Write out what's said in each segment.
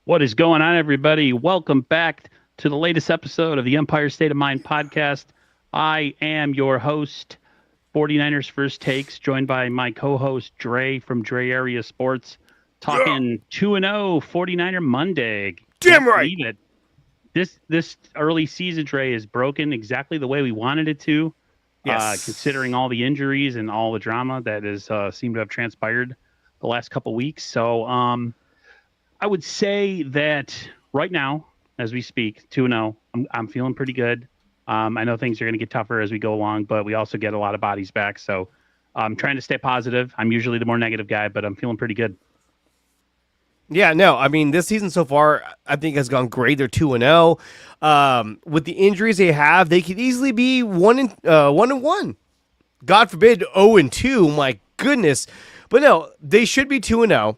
What is going on, everybody? Welcome back to the latest episode of the Empire State of Mind podcast. I am your host, 49ers First Takes, joined by my co-host, Dre from Dre Area Sports, Yeah, talking 2-0 49er Monday. damn Can't right. believe it. This early season, Dre, is broken exactly the way we wanted it to, considering Yes. all the injuries and all the drama that has seemed to have transpired the last couple weeks. So, I would say that right now, as we speak, 2-0, I'm feeling pretty good. I know things are going to get tougher as we go along, but we also get a lot of bodies back. So I'm trying to stay positive. I'm usually the more negative guy, but I'm feeling pretty good. Yeah, no, I mean this season so far I think has gone great. They're 2-0. With the injuries they have, they could easily be 1-1. God forbid 0-2. My goodness. But no, they should be 2-0.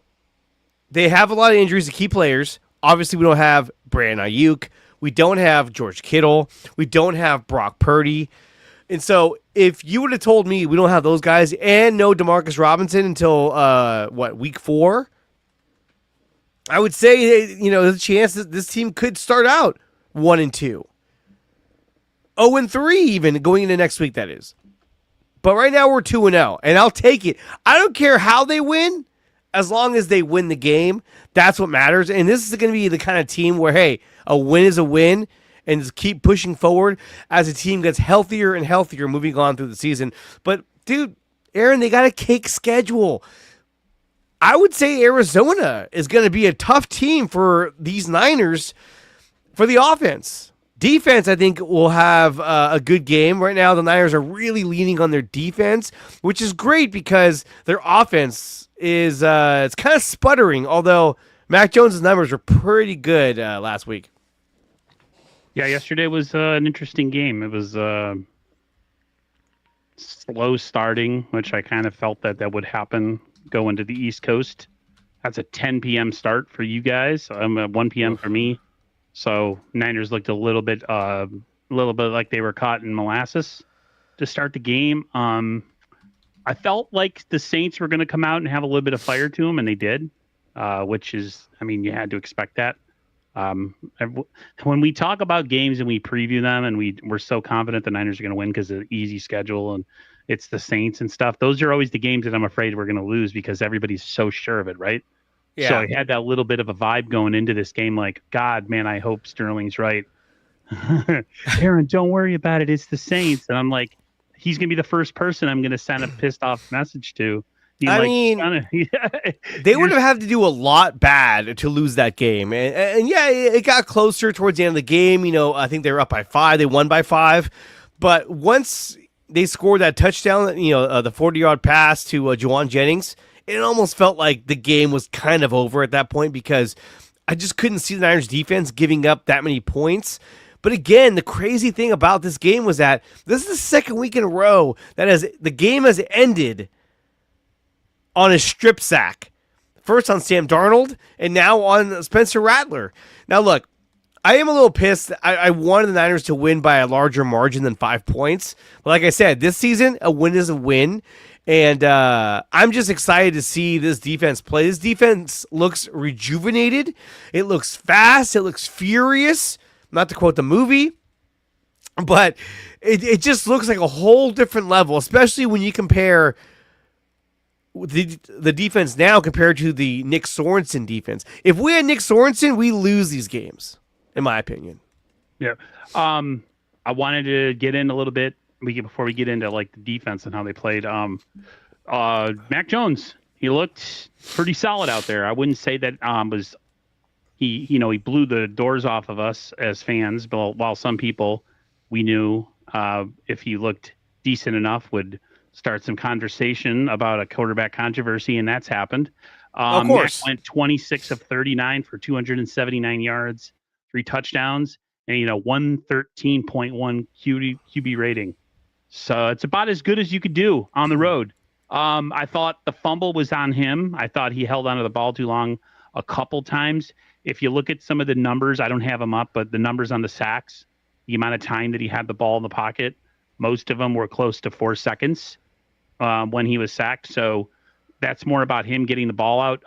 They have a lot of injuries to key players. Obviously, we don't have Brandon Ayuk. We don't have George Kittle. We don't have Brock Purdy. And so, if you would have told me we don't have those guys and no Demarcus Robinson until week 4, I would say there's a chance that this team could start out 1-2, 0-3 even going into next week. That is, but right now we're 2-0, and I'll take it. I don't care how they win, as long as they win the game. That's what matters. And this is going to be the kind of team where a win is a win, and just keep pushing forward as a team gets healthier and healthier moving on through the season. But dude, Aaron, they got a cake schedule. I would say Arizona is going to be a tough team for these Niners for the offense. Defense, I think, will have a good game. Right now, the Niners are really leaning on their defense, which is great because their offense is it's kind of sputtering, although Mac Jones' numbers were pretty good last week. Yeah, yesterday was an interesting game. It was slow starting, which I kind of felt that would happen going to the East Coast. That's a 10 p.m. start for you guys. I'm at 1 p.m. for me. So Niners looked a little bit like they were caught in molasses to start the game. I felt like the Saints were going to come out and have a little bit of fire to them, and they did, which is, I mean, you had to expect that. Um, when we talk about games and we preview them, and we're so confident the Niners are going to win because of the easy schedule and it's the Saints and stuff. Those are always the games that I'm afraid we're going to lose because everybody's so sure of it, right? So Yeah. I had that little bit of a vibe going into this game, like, God, man, I hope Sterling's right. Aaron, don't worry about it. It's the Saints. And I'm like, he's going to be the first person I'm going to send a pissed off message to. Be I like, mean, son of, they you're, would have had to do a lot bad to lose that game. And yeah, it got closer towards the end of the game. I think they were up by 5. They won by 5. But once they scored that touchdown, the 40-yard pass to Juwan Jennings, it almost felt like the game was kind of over at that point because I just couldn't see the Niners defense giving up that many points. But again, the crazy thing about this game was that this is the second week in a row that the game has ended on a strip sack. First on Sam Darnold, and now on Spencer Rattler. Now, look, I am a little pissed. I wanted the Niners to win by a larger margin than 5 points. But like I said, this season, a win is a win. And I'm just excited to see this defense play. This defense looks rejuvenated. It looks fast. It looks furious. Not to quote the movie, but it just looks like a whole different level, especially when you compare the defense now compared to the Nick Sorensen defense. If we had Nick Sorensen, we lose these games, in my opinion. yeah. I wanted to get in a little bit before we get into like the defense and how they played. Mac Jones, he looked pretty solid out there. I wouldn't say that was he blew the doors off of us as fans, but while some people we knew if he looked decent enough would start some conversation about a quarterback controversy, and that's happened. Of Mac course. went 26 of 39 for 279 yards, 3 touchdowns, and 113.1 QB rating. So it's about as good as you could do on the road. I thought the fumble was on him. I thought he held onto the ball too long a couple times. If you look at some of the numbers, I don't have them up, but the numbers on the sacks, the amount of time that he had the ball in the pocket, most of them were close to 4 seconds when he was sacked. So that's more about him getting the ball out.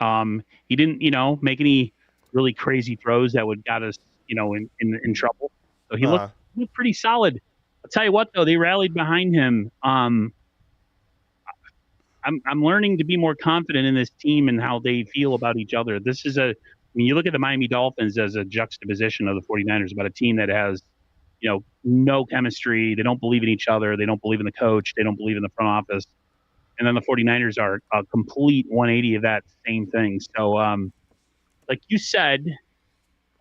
He didn't, make any really crazy throws that would got us, in trouble. So he looked, Uh, looked pretty solid. I'll tell you what, though, they rallied behind him. I'm learning to be more confident in this team and how they feel about each other. When you look at the Miami Dolphins as a juxtaposition of the 49ers, about a team that has, no chemistry. They don't believe in each other. They don't believe in the coach. They don't believe in the front office. And then the 49ers are a complete 180 of that same thing. So, like you said,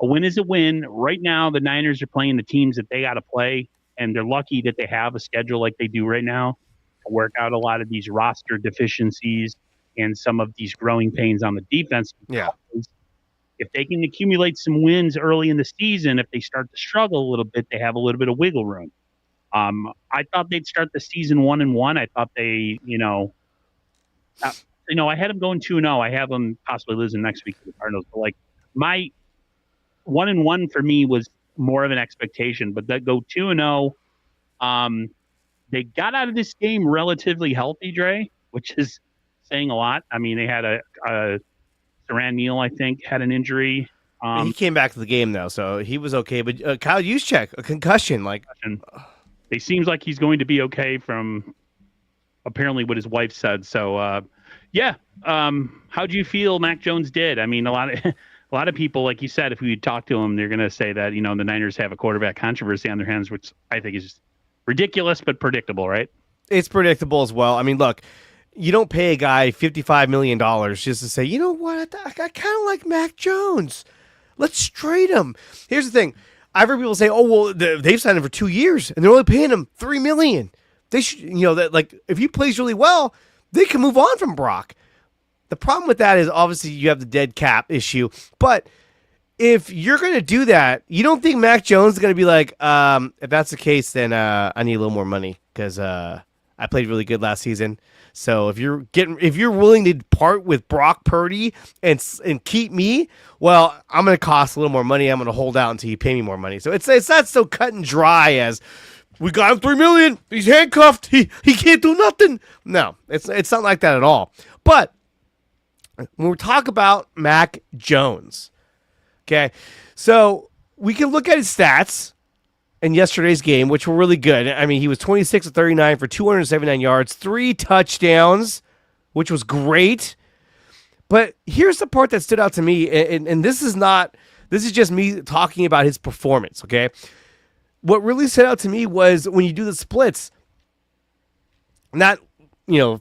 a win is a win. Right now, the Niners are playing the teams that they got to play, and they're lucky that they have a schedule like they do right now to work out a lot of these roster deficiencies and some of these growing pains on the defense. yeah. If they can accumulate some wins early in the season, if they start to struggle a little bit, they have a little bit of wiggle room. I thought they'd start the season 1-1. I thought they, I had them going 2-0. I have them possibly losing next week to the Cardinals. But like my 1-1 for me was more of an expectation, but that go 2-0. They got out of this game relatively healthy, Dre, which is saying a lot. I mean, they had a Saran Neal, I think, had an injury. He came back to the game though, so he was okay. But Kyle Juszczyk, a concussion, it seems like he's going to be okay from apparently what his wife said. So, yeah. How do you feel Mac Jones did? I mean, a lot of people, like you said, if we talk to them, they're going to say that, the Niners have a quarterback controversy on their hands, which I think is ridiculous, but predictable, right? It's predictable as well. I mean, look, you don't pay a guy $55 million just to say, you know what, I kind of like Mac Jones. Let's trade him. Here's the thing. I've heard people say, oh, well, they've signed him for 2 years, and they're only paying him $3 million. They should, that like if he plays really well, they can move on from Brock. The problem with that is obviously you have the dead cap issue, but if you're going to do that, you don't think Mac Jones is going to be like, if that's the case, then I need a little more money because I played really good last season. So if you're willing to part with Brock Purdy and keep me, well, I'm going to cost a little more money. I'm going to hold out until you pay me more money. So it's not so cut and dry as we got him $3 million. He's handcuffed. He can't do nothing. No, it's not like that at all. But when we talk about Mac Jones, okay, so we can look at his stats in yesterday's game, which were really good. I mean, he was 26 of 39 for 279 yards, 3 touchdowns, which was great. But here's the part that stood out to me, and this is just me talking about his performance, okay? What really stood out to me was when you do the splits, not,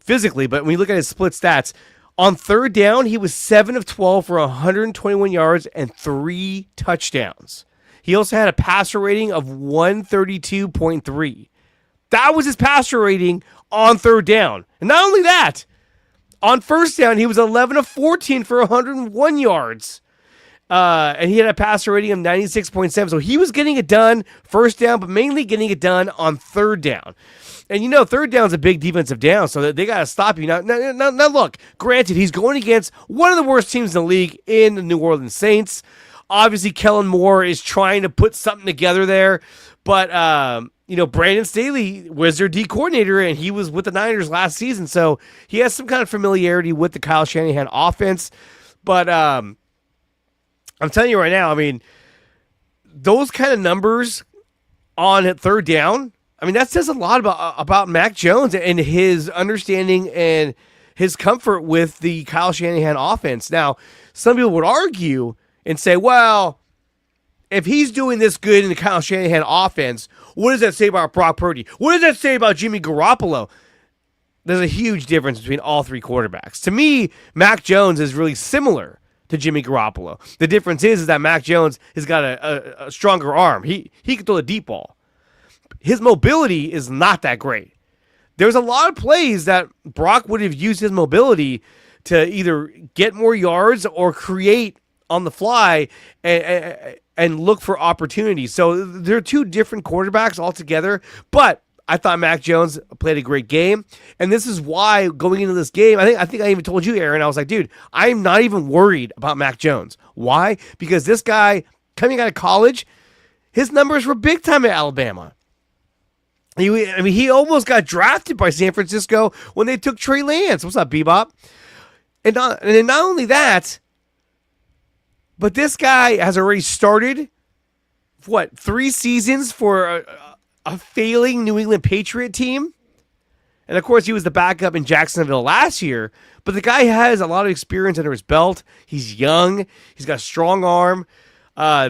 physically, but when you look at his split stats, on third down, he was 7 of 12 for 121 yards and 3 touchdowns. He also had a passer rating of 132.3. That was his passer rating on third down. And not only that, on first down, he was 11 of 14 for 101 yards. And he had a passer rating of 96.7. So he was getting it done first down, but mainly getting it done on third down. And third down is a big defensive down, so they got to stop you. Now, look, granted, he's going against one of the worst teams in the league in the New Orleans Saints. Obviously, Kellen Moore is trying to put something together there. But, Brandon Staley was their D coordinator, and he was with the Niners last season. So he has some kind of familiarity with the Kyle Shanahan offense. But I'm telling you right now, I mean, those kind of numbers on third down, I mean, that says a lot about Mac Jones and his understanding and his comfort with the Kyle Shanahan offense. Now, some people would argue and say, well, if he's doing this good in the Kyle Shanahan offense, what does that say about Brock Purdy? What does that say about Jimmy Garoppolo? There's a huge difference between all three quarterbacks. To me, Mac Jones is really similar to Jimmy Garoppolo. The difference is that Mac Jones has got a stronger arm. He can throw the deep ball. His mobility is not that great. There's a lot of plays that Brock would have used his mobility to either get more yards or create on the fly and look for opportunities. So they're two different quarterbacks altogether, but I thought Mac Jones played a great game. And this is why going into this game, I think I even told you, Aaron, I was like, dude, I'm not even worried about Mac Jones. Why? Because this guy coming out of college, his numbers were big time at Alabama. He almost got drafted by San Francisco when they took Trey Lance. What's up, Bebop? And not only that, But this guy has already started, 3 seasons for a failing New England Patriot team? And of course, he was the backup in Jacksonville last year. But the guy has a lot of experience under his belt. He's young. He's got a strong arm.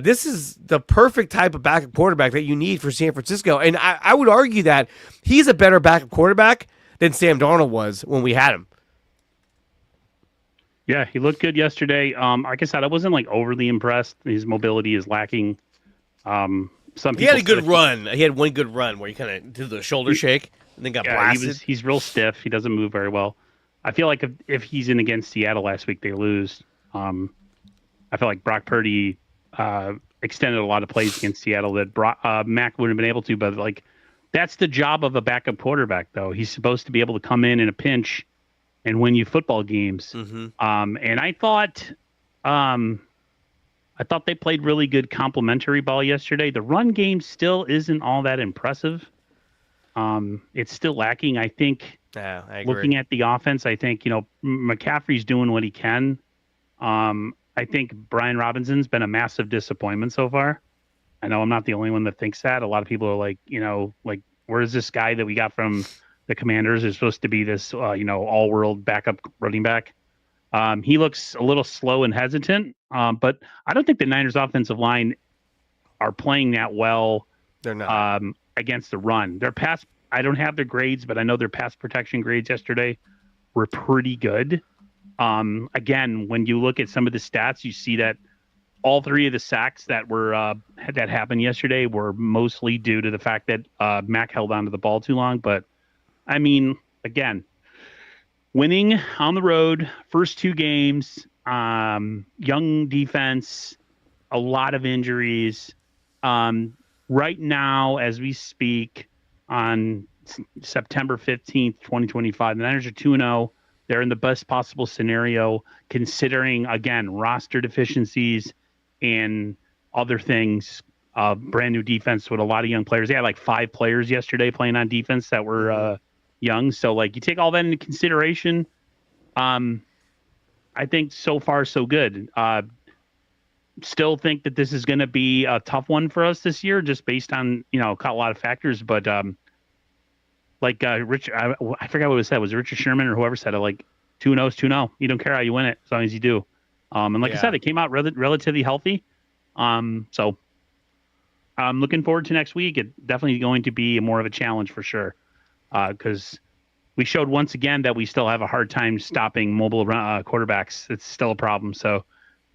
This is the perfect type of backup quarterback that you need for San Francisco. And I would argue that he's a better backup quarterback than Sam Darnold was when we had him. Yeah, he looked good yesterday. Like I said, I wasn't like overly impressed. His mobility is lacking. Some He had people a good said run. He had one good run where he kind of did the shoulder shake and then got blasted. he's real stiff. He doesn't move very well. I feel like if he's in against Seattle last week, they lose. I feel like Brock Purdy extended a lot of plays against Seattle that Mac wouldn't have been able to. But like, that's the job of a backup quarterback, though. He's supposed to be able to come in a pinch and win you football games. Mm-hmm. And I thought they played really good complementary ball yesterday. The run game still isn't all that impressive. It's still lacking. I think Yeah, I agree. looking at the offense, I think, McCaffrey's doing what he can. I think Brian Robinson's been a massive disappointment so far. I know I'm not the only one that thinks that. A lot of people are like, where's this guy that we got from the Commanders is supposed to be this, all-world backup running back? He looks a little slow and hesitant, but I don't think the Niners offensive line are playing that well. They're not. Against the run. Their pass, I don't have their grades, but I know their pass protection grades yesterday were pretty good. Again, when you look at some of the stats, you see that all three of the sacks that happened yesterday were mostly due to the fact that Mac held onto the ball too long. But I mean, again, winning on the road, first 2 games, young defense, a lot of injuries. Right now, as we speak, on September 15th, 2025, the Niners are 2-0. They're in the best possible scenario, considering, again, roster deficiencies and other things. Brand new defense with a lot of young players. They had like 5 players yesterday playing on defense that were young. So, like, you take all that into consideration. I think so far so good. Still think that this is going to be a tough one for us this year, just based on a lot of factors. But Rich, I forgot what it said. Was it Richard Sherman or whoever said it? Like 2-0 is 2-0. You don't care how you win it as long as you do. And like I said, it came out relatively healthy. So I'm looking forward to next week. It's definitely going to be more of a challenge for sure, because we showed once again that we still have a hard time stopping mobile quarterbacks. It's still a problem. So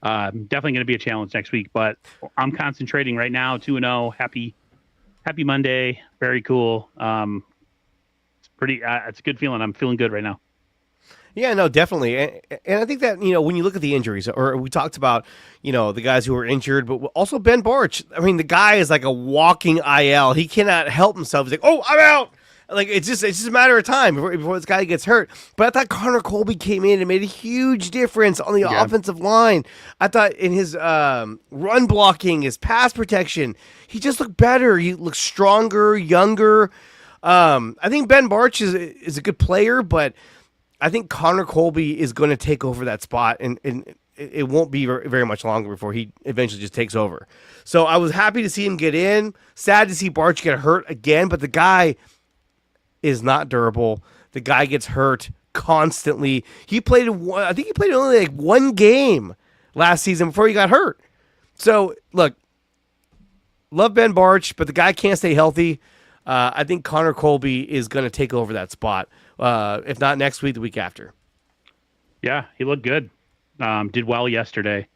definitely going to be a challenge next week. But I'm concentrating right now. 2-0. Happy Monday. Very cool. It's pretty. It's a good feeling. I'm feeling good right now. Yeah, no, definitely. And I think that, when you look at the injuries, or we talked about, the guys who were injured, but also Ben Barch. I mean, the guy is like a walking IL. He cannot help himself. He's like, oh, I'm out. Like, it's just a matter of time before this guy gets hurt. But I thought Connor Colby came in and made a huge difference on the offensive line. I thought in his run blocking, his pass protection, he just looked better. He looked stronger, younger. I think Ben Barch is a good player, but I think Connor Colby is going to take over that spot, and it won't be very much longer before he eventually just takes over. So I was happy to see him get in. Sad to see Barch get hurt again, but the guy is not durable. The guy gets hurt constantly. I think he played only like 1 game last season before he got hurt. So look, love Ben Barch, but the guy can't stay healthy. I think Connor Colby is going to take over that spot. If not next week, the week after. Yeah, he looked good. Did well yesterday.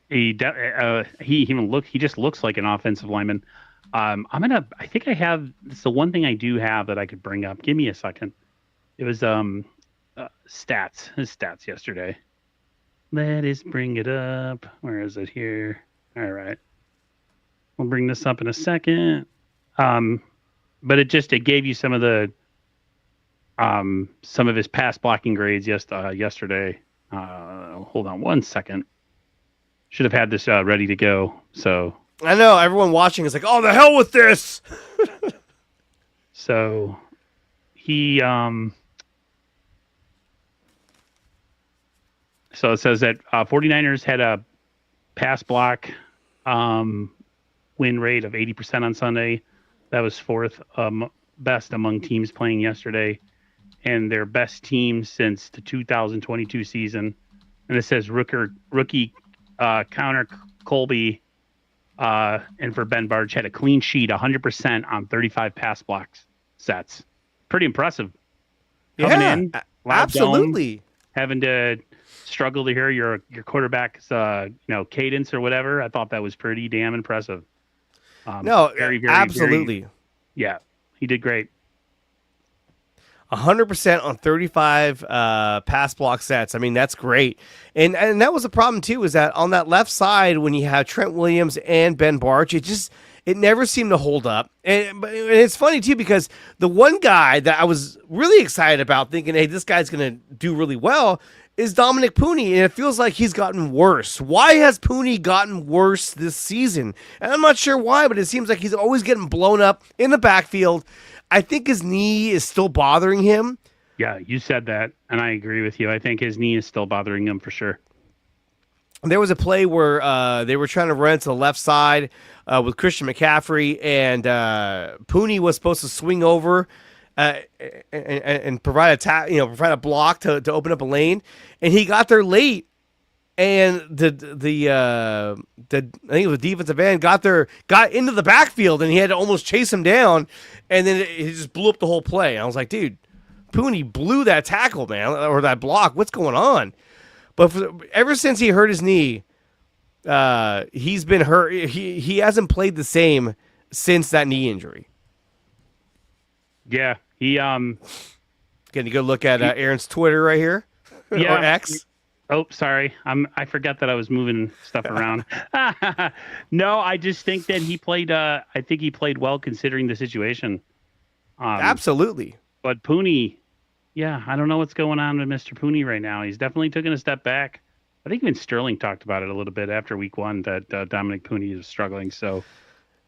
He just looks like an offensive lineman. I think I have, it's the one thing I do have that I could bring up. Give me a second. It was his stats yesterday. Let us bring it up. Where is it here? All right. We'll bring this up in a second. But it gave you some of his pass blocking grades yesterday. Hold on one second. Should have had this ready to go. So I know everyone watching is like, "Oh, the hell with this!" So he So it says that 49ers had a pass block um, win rate of 80% on Sunday. That was fourth best among teams playing yesterday, and their best team since the 2022 season. And it says rookie Counter Colby and for Ben Barge had a clean sheet, 100% on 35 pass blocks sets. Pretty impressive. Coming in, absolutely. Having to struggle to hear your quarterback's cadence or whatever. I thought that was pretty damn impressive. No, absolutely. Yeah, he did great. 100% on 35 pass block sets. I mean, that's great. And that was the problem, too, is that on that left side, when you have Trent Williams and Ben Barch, it never seemed to hold up. And it's funny, too, because the one guy that I was really excited about, thinking, hey, this guy's going to do really well, is Dominic Pooney, and it feels like he's gotten worse. Why has Pooney gotten worse this season? And I'm not sure why, but it seems like he's always getting blown up in the backfield. I think his knee is still bothering him. Yeah, you said that, and I agree with you. I think his knee is still bothering him for sure. There was a play where they were trying to run to the left side with Christian McCaffrey, and Pooney was supposed to swing over and provide a block to open up a lane, and he got there late. And the I think it was the defensive end got into the backfield, and he had to almost chase him down, and then it just blew up the whole play. And I was like, dude, Pooney blew that tackle, man, or that block. What's going on? But ever since he hurt his knee, he's been hurt. He hasn't played the same since that knee injury. Yeah, he Can you go look at Aaron's Twitter right here? Yeah, or X? Oh, sorry. I forgot that I was moving stuff around. No, I just think that he played. I think he played well considering the situation. Absolutely. But Pooney, yeah, I don't know what's going on with Mr. Pooney right now. He's definitely taken a step back. I think even Sterling talked about it a little bit after week one that Dominic Pooney is struggling. So,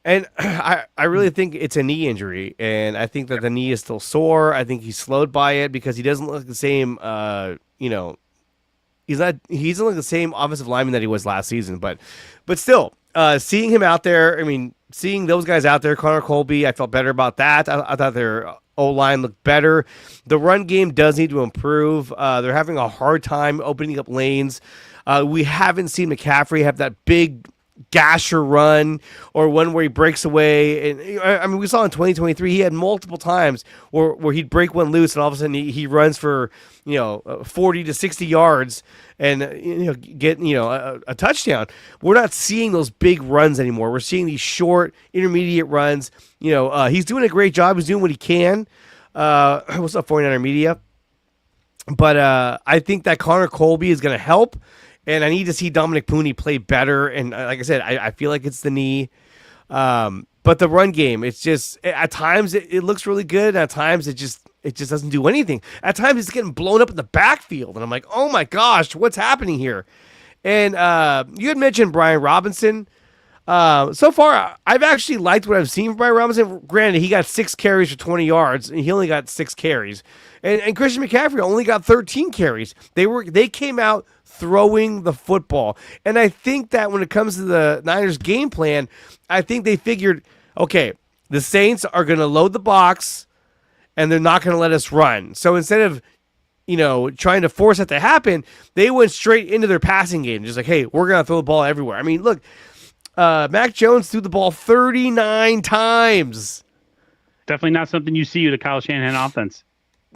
and I really think it's a knee injury, and I think that the knee is still sore. I think he's slowed by it because he doesn't look the same. He doesn't look the same offensive lineman that he was last season, but still, seeing him out there, I mean, seeing those guys out there, Connor Colby, I felt better about that. I thought their O-line looked better. The run game does need to improve. They're having a hard time opening up lanes. We haven't seen McCaffrey have that big gasher run or one where he breaks away. And I mean, we saw in 2023 he had multiple times where he'd break one loose and all of a sudden he runs for 40 to 60 yards and get a touchdown. We're not seeing those big runs anymore. We're seeing these short intermediate runs. He's doing a great job. He's doing what he can. What's up, 49er Media? But I think that Connor Colby is going to help. And I need to see Dominic Pooney play better. And like I said, I feel like it's the knee. But the run game, it's just at times it looks really good. And at times it just doesn't do anything. At times it's getting blown up in the backfield. And I'm like, oh my gosh, what's happening here? And you had mentioned Brian Robinson. So far, I've actually liked what I've seen from Brian Robinson. Granted, he got 6 carries for 20 yards, and he only got 6 carries. And Christian McCaffrey only got 13 carries. They came out throwing the football. And I think that when it comes to the Niners game plan, I think they figured, okay, the Saints are going to load the box, and they're not going to let us run. So instead of trying to force that to happen, they went straight into their passing game. Just like, hey, we're going to throw the ball everywhere. I mean, look, Mac Jones threw the ball 39 times. Definitely not something you see with a Kyle Shanahan offense.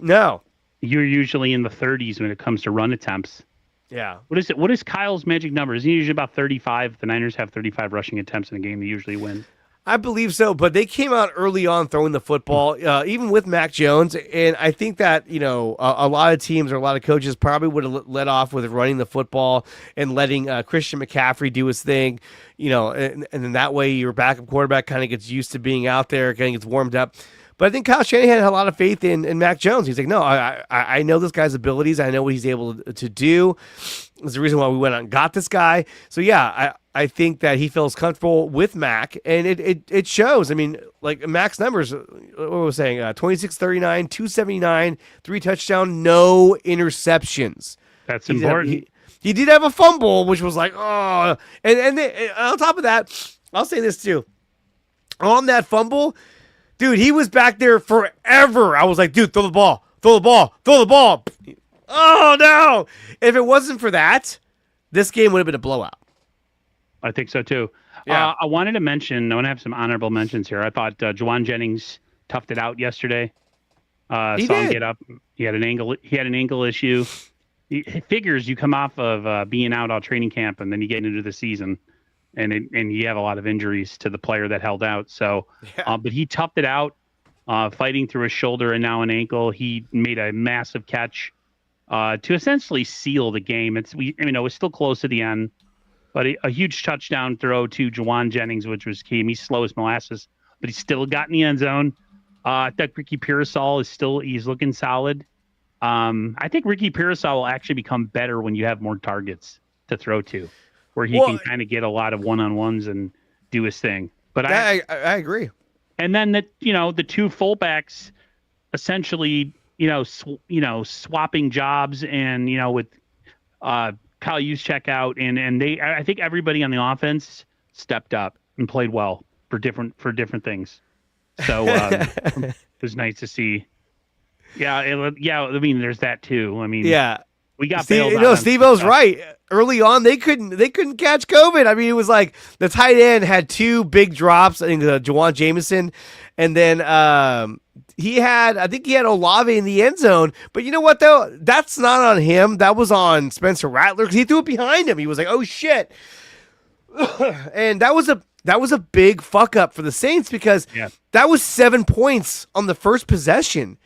No. You're usually in the 30s when it comes to run attempts. Yeah. What is Kyle's magic number? Is he usually about 35? The Niners have 35 rushing attempts in a game. They usually win. I believe so, but they came out early on throwing the football, even with Mac Jones, and I think that a lot of teams or a lot of coaches probably would have let off with running the football and letting Christian McCaffrey do his thing, and then that way your backup quarterback kind of gets used to being out there, kind of gets warmed up. But I think Kyle Shanahan had a lot of faith in Mac Jones. He's like, no, I know this guy's abilities. I know what he's able to do. It's the reason why we went out and got this guy. So, yeah, I think that he feels comfortable with Mac, and it shows. I mean, like Mac's numbers, what was I saying, 26-39, 279, 3 touchdowns, no interceptions. That's important. He did have a fumble, which was like, oh. And on top of that, I'll say this too. On that fumble, dude, he was back there forever. I was like, dude, throw the ball, throw the ball, throw the ball. Oh, no. If it wasn't for that, this game would have been a blowout. I think so too. Yeah. I wanted to mention, I want to have some honorable mentions here. I thought Juwan Jennings toughed it out yesterday. He Saw him did. get up. He had an ankle issue. It figures you come off of being out all training camp and then you get into the season and you have a lot of injuries to the player that held out. So, Yeah. but he toughed it out, fighting through a shoulder and now an ankle. He made a massive catch to essentially seal the game. It was still close to the end, but a huge touchdown throw to Juwan Jennings, which was key. He's slow as molasses, but he still got in the end zone. I think Ricky Pearsall he's looking solid. I think Ricky Pearsall will actually become better when you have more targets to throw to, where he can kind of get a lot of one-on-ones and do his thing. But I agree. And then the two fullbacks essentially swapping jobs and with Kyle Juszczyk out and I think everybody on the offense stepped up and played well for different things. So it was nice to see. Yeah, I mean, there's that too. I mean, yeah, we got Steve, bailed out. Steve-O's right. Early on, they couldn't catch COVID. I mean, it was like the tight end had two big drops. I think Jawan Jameson, and then I think he had Olave in the end zone. But you know what though? That's not on him. That was on Spencer Rattler because he threw it behind him. He was like, "Oh shit," and that was a big fuck up for the Saints because that was 7 points on the first possession.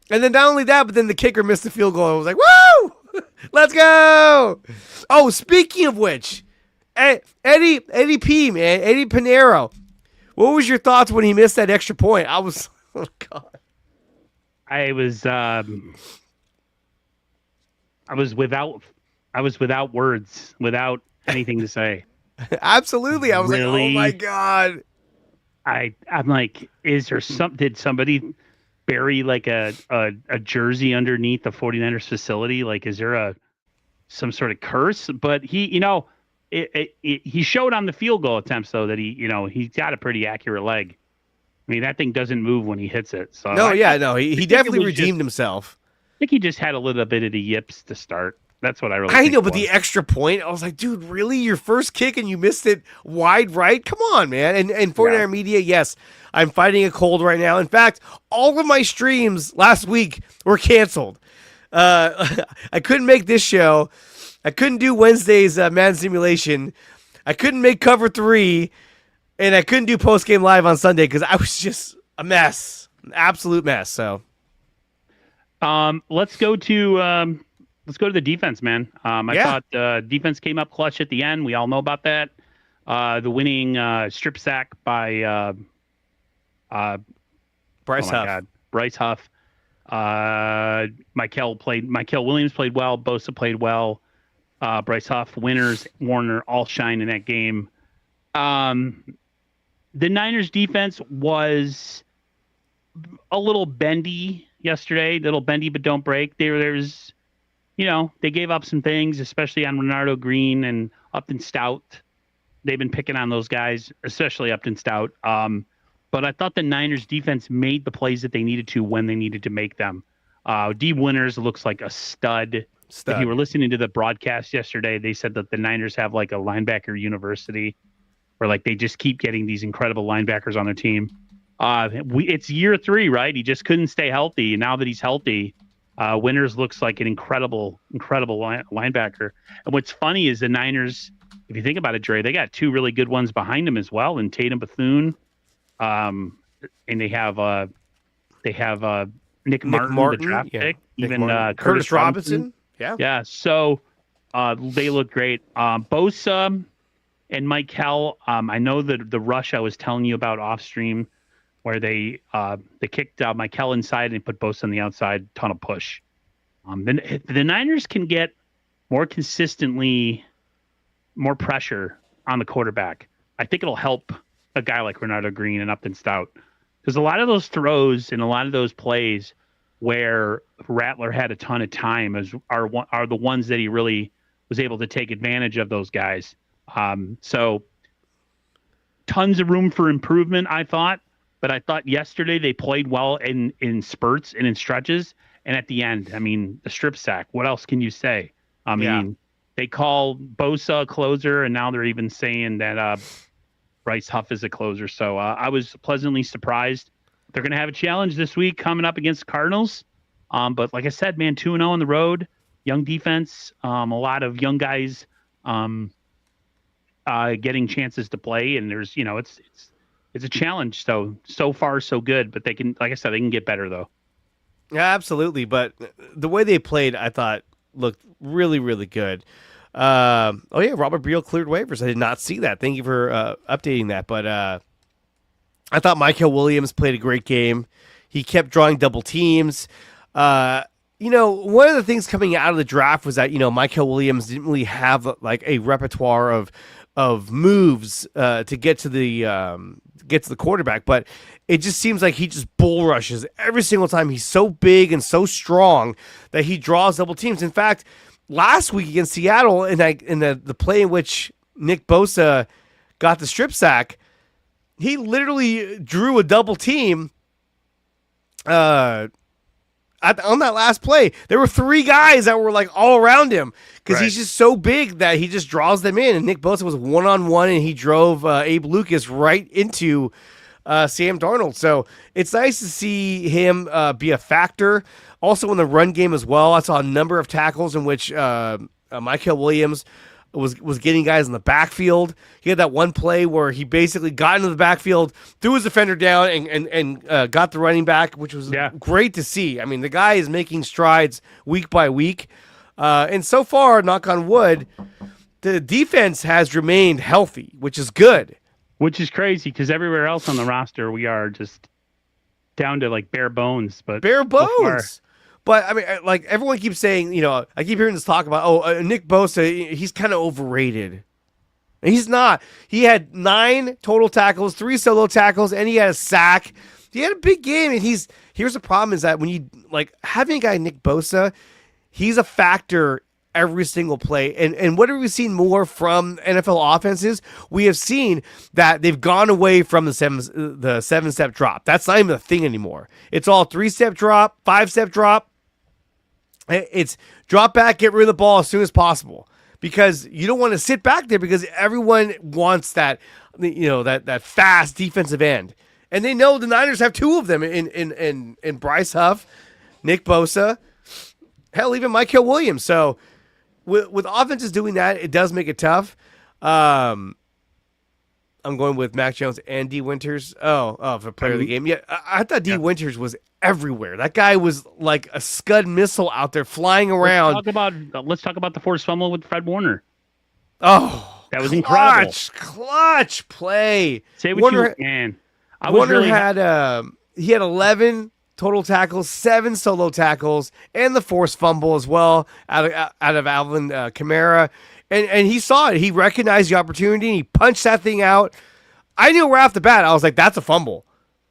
And then not only that, but then the kicker missed the field goal. I was like, woo! Let's go! Oh, speaking of which, Eddie P, man, Eddie Pinheiro. What was your thoughts when he missed that extra point? I was, oh God. I was without words, without anything to say. Absolutely. I was really? like, oh my God. I'm like, did somebody bury like a jersey underneath the 49ers facility? Like, is there some sort of curse? But he, he showed on the field goal attempts though that he's got a pretty accurate leg. I mean, that thing doesn't move when he hits it. So he definitely redeemed himself. I think he just had a little bit of the yips to start. That's what I think know, but the extra point, I was like, dude, really? Your first kick and you missed it wide right? Come on, man. And 49er Media, yes, I'm fighting a cold right now. In fact, all of my streams last week were canceled. I couldn't make this show. I couldn't do Wednesday's Man Simulation. I couldn't make Cover 3. And I couldn't do Post Game Live on Sunday because I was just a mess. An absolute mess. So, let's go to the defense, man. I thought defense came up clutch at the end. We all know about that. The winning strip sack by Bryce Huff. Bryce Huff. Michael Williams played well. Bosa played well. Bryce Huff, Winters, Warner all shine in that game. The Niners defense was a little bendy yesterday. Little bendy, but don't break. There's they gave up some things, especially on Renardo Green and Upton Stout. They've been picking on those guys, especially Upton Stout. But I thought the Niners defense made the plays that they needed to when they needed to make them. D. Winters looks like a stud. If you were listening to the broadcast yesterday, they said that the Niners have like a linebacker university where like they just keep getting these incredible linebackers on their team. It's year 3, right? He just couldn't stay healthy. Now that he's healthy, Winters looks like an incredible linebacker. And what's funny is the Niners, if you think about it, Dre, they got 2 really good ones behind him as well, and Tatum Bethune, and they have Nick Martin, the draft pick, even Curtis Robinson. Yeah. So they look great. Bosa and Michael. I know that the rush I was telling you about off stream, where they kicked Michael inside and put Bosa on the outside, ton of push. The Niners can get more consistently more pressure on the quarterback. I think it'll help a guy like Renardo Green and Upton Stout, because a lot of those throws and a lot of those plays where Rattler had a ton of time are the ones that he really was able to take advantage of those guys. So tons of room for improvement, I thought. But I thought yesterday they played well in spurts and in stretches. And at the end, I mean, the strip sack. What else can you say? I Yeah. mean, they call Bosa a closer, and now they're even saying that Bryce Huff is a closer. So I was pleasantly surprised. They're going to have a challenge this week coming up against the Cardinals. But like I said, man, 2-0 on the road, young defense, a lot of young guys getting chances to play, and there's it's a challenge. So far so good, but they can, like I said, they can get better though. Yeah, absolutely. But the way they played, I thought looked really, really good. Oh yeah, Robert Beal cleared waivers. I did not see that. Thank you for updating that. But I thought Michael Williams played a great game. He kept drawing double teams. One of the things coming out of the draft was that Michael Williams didn't really have like a repertoire of moves to get to the quarterback, but it just seems like he just bull rushes every single time. He's so big and so strong that he draws double teams. In fact, last week against Seattle, in the play in which Nick Bosa got the strip sack, he literally drew a double team. On that last play, there were 3 guys that were like all around him because he's just so big that he just draws them in. And Nick Bosa was 1-on-1, and he drove Abe Lucas right into Sam Darnold. So it's nice to see him be a factor. Also in the run game as well, I saw a number of tackles in which Michael Williams was getting guys in the backfield. He had that one play where he basically got into the backfield, threw his defender down, and got the running back, which was great to see. I mean, the guy is making strides week by week. And so far, knock on wood, the defense has remained healthy, which is good. Which is crazy because everywhere else on the roster, we are just down to like bare bones. But bare bones. But I mean, like everyone keeps saying, I keep hearing this talk about, Nick Bosa, he's kind of overrated. And he's not. He had 9 total tackles, 3 solo tackles, and he had a sack. He had a big game. And here's the problem is that when you like having a guy Nick Bosa, he's a factor every single play. And what have we seen more from NFL offenses? We have seen that they've gone away from the 7-step drop. That's not even a thing anymore. It's all 3-step drop, 5-step drop. It's drop back, get rid of the ball as soon as possible, because you don't want to sit back there because everyone wants that, that fast defensive end. And they know the Niners have 2 of them in Bryce Huff, Nick Bosa, hell, even Michael Williams. So with offenses doing that, it does make it tough. I'm going with Mac Jones and D. Winters. For player of the game. Yeah, I thought D. Winters was everywhere. That guy was like a Scud missile out there flying around. Let's talk about the forced fumble with Fred Warner. Oh, that was incredible. Clutch play. Say what Warner, you can. Warner had 11 total tackles, 7 solo tackles, and the forced fumble as well out of Alvin Kamara. And he saw it. He recognized the opportunity, and he punched that thing out. I knew right off the bat. I was like, that's a fumble.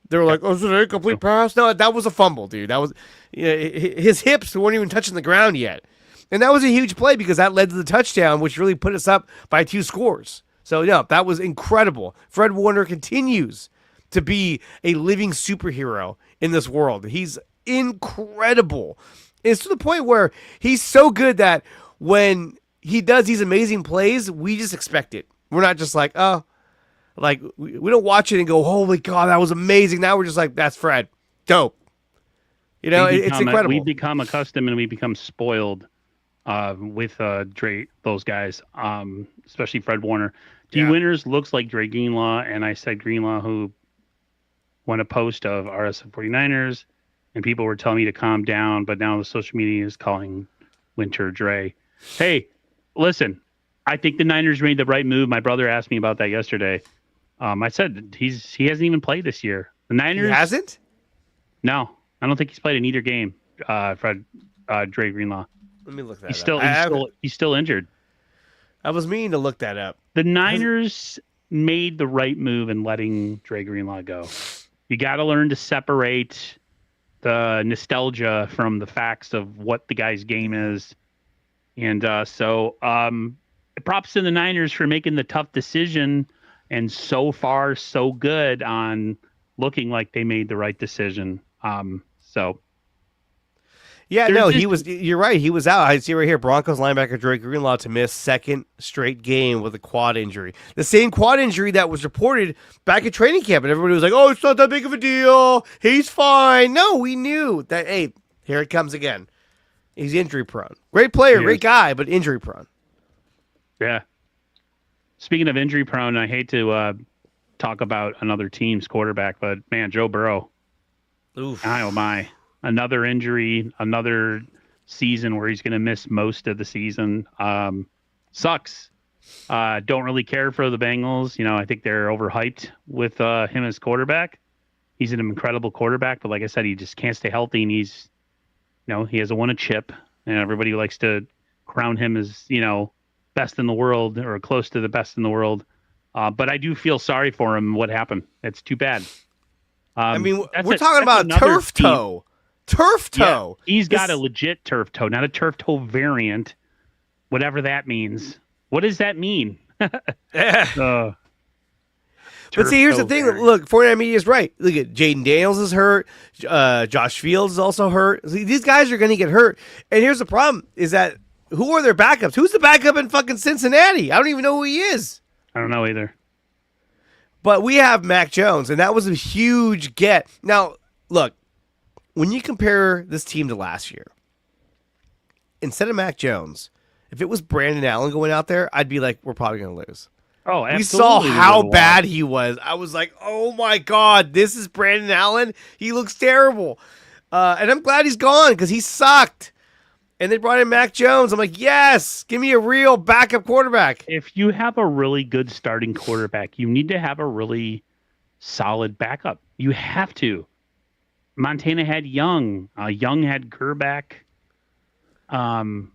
They were like, oh, is it a complete pass? No, that was a fumble, dude. That was his hips weren't even touching the ground yet. And that was a huge play because that led to the touchdown, which really put us up by 2 scores. So, yeah, that was incredible. Fred Warner continues to be a living superhero in this world. He's incredible. It's to the point where he's so good that when he does these amazing plays, we just expect it. We're not just like, oh, like we don't watch it and go, holy God, that was amazing. Now we're just like, that's Fred. Dope. It's incredible. We've become accustomed and we become spoiled with Dre, those guys, especially Fred Warner. D. Winters looks like Dre Greenlaw, and I said Greenlaw, who won a post of RSF 49ers, and people were telling me to calm down, but now the social media is calling Winter Dre. Hey, listen, I think the Niners made the right move. My brother asked me about that yesterday. I said he hasn't even played this year. The Niners he hasn't? No, I don't think he's played in either game. Fred Dre Greenlaw. Let me look that up. He's still injured. I was meaning to look that up. The Niners made the right move in letting Dre Greenlaw go. You got to learn to separate the nostalgia from the facts of what the guy's game is. And props to the Niners for making the tough decision, and so far so good on looking like they made the right decision. So Yeah, there's no, this. he was. You're right. He was out. I see right here. Broncos linebacker Drake Greenlaw to miss second straight game with a quad injury. The same quad injury that was reported back at training camp, and everybody was like, "Oh, it's not that big of a deal. He's fine." No, we knew that. Hey, here it comes again. He's injury prone. Great player, great guy, but injury prone. Yeah. Speaking of injury prone, I hate to talk about another team's quarterback, but man, Joe Burrow. Oof. Oh my. Another injury, another season where he's going to miss most of the season. Sucks. Don't really care for the Bengals. I think they're overhyped with him as quarterback. He's an incredible quarterback, but like I said, he just can't stay healthy, and he hasn't won a chip, and everybody likes to crown him as, best in the world or close to the best in the world. But I do feel sorry for him. What happened? It's too bad. I mean, we're talking about turf toe. Turf toe. Yeah, he's got a legit turf toe, not a turf toe variant, whatever that means. What does that mean? But see, here's the thing. Variant. Look, 49 Media is right. Look at Jaden Daniels is hurt. Josh Fields is also hurt. See, these guys are going to get hurt. And here's the problem is that who are their backups? Who's the backup in fucking Cincinnati? I don't even know who he is. I don't know either. But we have Mac Jones, and that was a huge get. Now, look, when you compare this team to last year, instead of Mac Jones, if it was Brandon Allen going out there, I'd be like, we're probably going to lose. Oh, absolutely. We saw how bad he was. I was like, oh my God, this is Brandon Allen? He looks terrible. And I'm glad he's gone because he sucked. And they brought in Mac Jones. I'm like, yes, give me a real backup quarterback. If you have a really good starting quarterback, you need to have a really solid backup. You have to. Montana had Young. Young had Gerback. Troy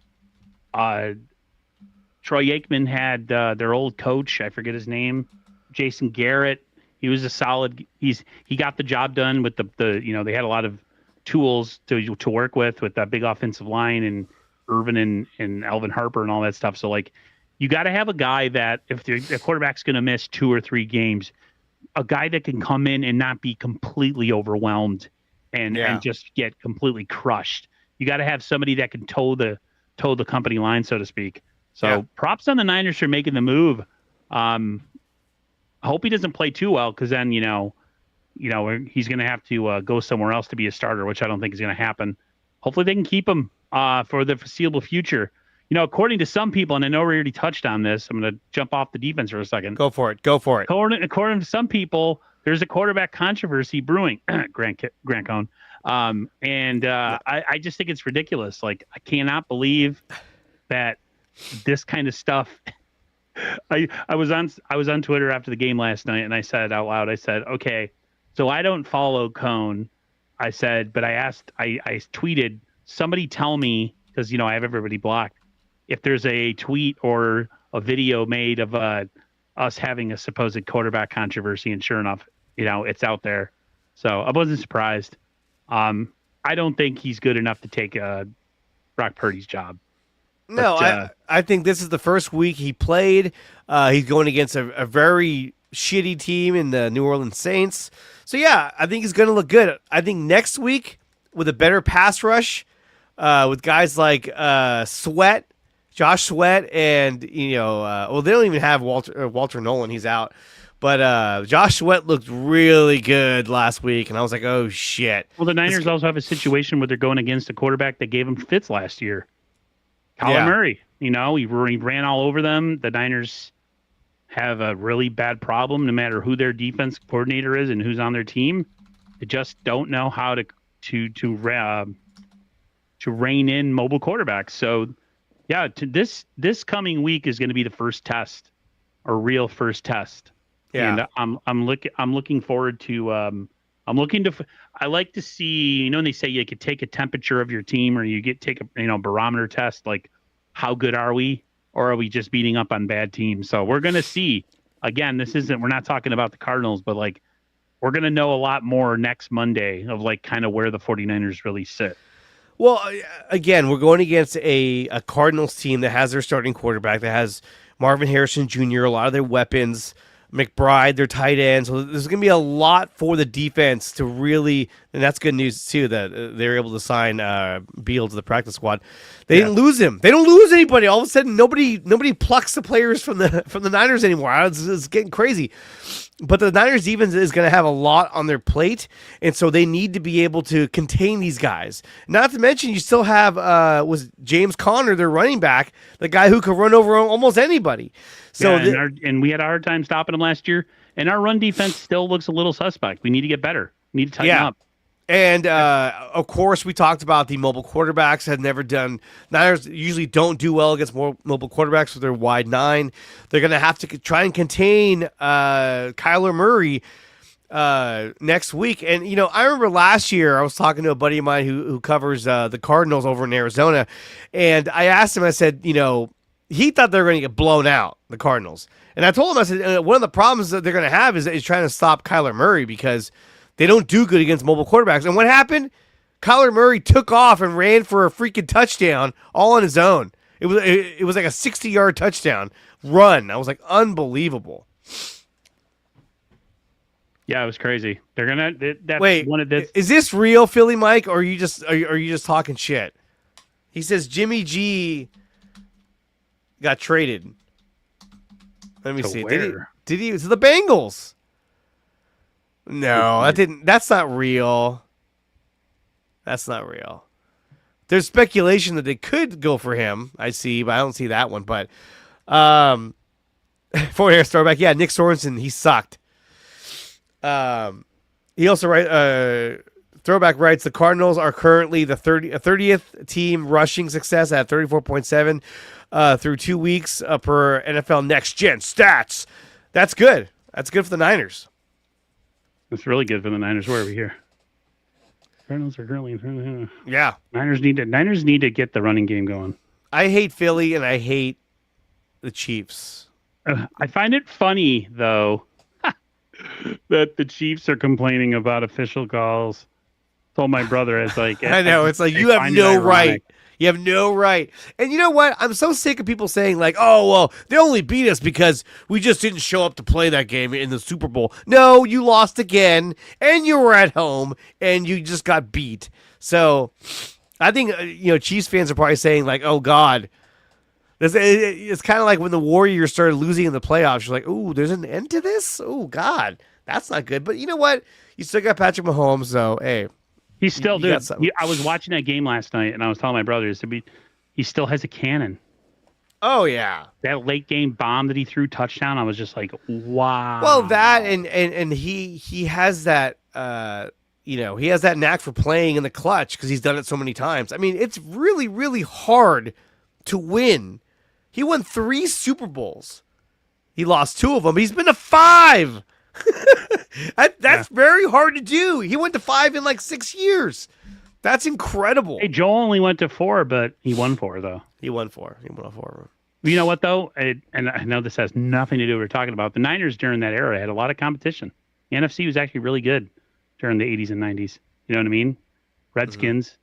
Aikman had their old coach. I forget his name. Jason Garrett. He was a solid. He got the job done with the they had a lot of tools to work with that big offensive line and Irvin and Alvin Harper and all that stuff. So like, you got to have a guy that if the quarterback's going to miss 2 or 3 games, a guy that can come in and not be completely overwhelmed and just get completely crushed. You got to have somebody that can toe the company line, so to speak. So props on the Niners for making the move. I hope he doesn't play too well, because then, he's going to have to go somewhere else to be a starter, which I don't think is going to happen. Hopefully they can keep him for the foreseeable future. According to some people, and I know we already touched on this, I'm going to jump off the defense for a second. Go for it. According to some people, there's a quarterback controversy brewing, Grant Cohn. I just think it's ridiculous. Like, I cannot believe that this kind of stuff. I was on Twitter after the game last night, and I said out loud, I said, okay, so I don't follow Cohn. I said, but I tweeted, somebody tell me, because I have everybody blocked, if there's a tweet or a video made of us having a supposed quarterback controversy, and sure enough, it's out there. So I wasn't surprised. I don't think he's good enough to take Brock Purdy's job. No, but, I think this is the first week he played. He's going against a very shitty team in the New Orleans Saints. So, yeah, I think he's going to look good. I think next week, with a better pass rush, with guys like Josh Sweat, and, they don't even have Walter Nolan. He's out. But Josh Sweat looked really good last week, and I was like, oh, shit. Well, the Niners also have a situation where they're going against a quarterback that gave them fits last year. Kyler Murray, he ran all over them. The Niners have a really bad problem, no matter who their defense coordinator is and who's on their team. They just don't know how to rein in mobile quarterbacks. So, yeah, this coming week is going to be the first test, a real first test. Yeah, and I'm looking forward to. I like to see, when they say you could take a temperature of your team, or you take a barometer test, like how good are we, or are we just beating up on bad teams? So we're gonna see. Again, we're not talking about the Cardinals, but like, we're gonna know a lot more next Monday of like kind of where the 49ers really sit. Well, again, we're going against a Cardinals team that has their starting quarterback, that has Marvin Harrison Jr., a lot of their weapons, McBride, their tight end. So there's going to be a lot for the defense to really, and that's good news too that they're able to sign Beal to the practice squad. They didn't lose him. They don't lose anybody. All of a sudden, nobody plucks the players from the Niners anymore. It's getting crazy. But the Niners defense is going to have a lot on their plate, and so they need to be able to contain these guys. Not to mention, you still have was James Conner, their running back, the guy who could run over almost anybody. So and we had a hard time stopping them last year, and our run defense still looks a little suspect. We need to get better. We need to tighten up. And, of course, we talked about the mobile quarterbacks had never done. Niners usually don't do well against more mobile quarterbacks with their wide nine. They're going to have to try and contain Kyler Murray next week. And, I remember last year I was talking to a buddy of mine who covers the Cardinals over in Arizona. And I asked him, I said, he thought they were going to get blown out, the Cardinals. And I told him, I said, one of the problems that they're going to have is trying to stop Kyler Murray because they don't do good against mobile quarterbacks. And what happened? Kyler Murray took off and ran for a freaking touchdown all on his own. It was like a 60-yard touchdown run. I was like, unbelievable. Yeah, it was crazy. They're gonna. That's Wait, one of this. Is this real, Philly Mike, or are you just talking shit? He says Jimmy G got traded. Let me see. Where? Did he to the Bengals? No, that's not real. That's not real. There's speculation that they could go for him. I see, but I don't see that one. But 49ers throwback, yeah, Nick Sorensen, he sucked. He also throwback writes the Cardinals are currently the 30th team rushing success at 34.7 through 2 weeks per NFL Next Gen stats. That's good. That's good for the Niners. It's really good for the Niners. Where are we here? Cardinals are currently. Yeah. Niners need to get the running game going. I hate Philly and I hate the Chiefs. I find it funny though that the Chiefs are complaining about official calls. Told my brother, it's like I know it's like you have no right. You have no right. And you know what? I'm so sick of people saying like, oh, well, they only beat us because we just didn't show up to play that game in the Super Bowl. No, you lost again, and you were at home, and you just got beat. So I think, Chiefs fans are probably saying like, oh, God. It's kind of like when the Warriors started losing in the playoffs. You're like, ooh, there's an end to this? Oh, God, that's not good. But you know what? You still got Patrick Mahomes, so, hey. He's still doing. I was watching that game last night, and I was telling my brother, he still has a cannon. Oh yeah, that late game bomb that he threw touchdown. I was just like, wow. Well, that and he has that he has that knack for playing in the clutch because he's done it so many times. I mean, it's really really hard to win. He won 3 Super Bowls. He lost 2 of them. He's been to 5. That's very hard to do. He went to 5 in like 6 years. That's incredible. Hey, Joel only went to 4, but he won 4 though. He won 4. He won 4. You know what though? And I know this has nothing to do with what we're talking about. The Niners during that era had a lot of competition. The NFC was actually really good during the 80s and 90s. You know what I mean? Redskins,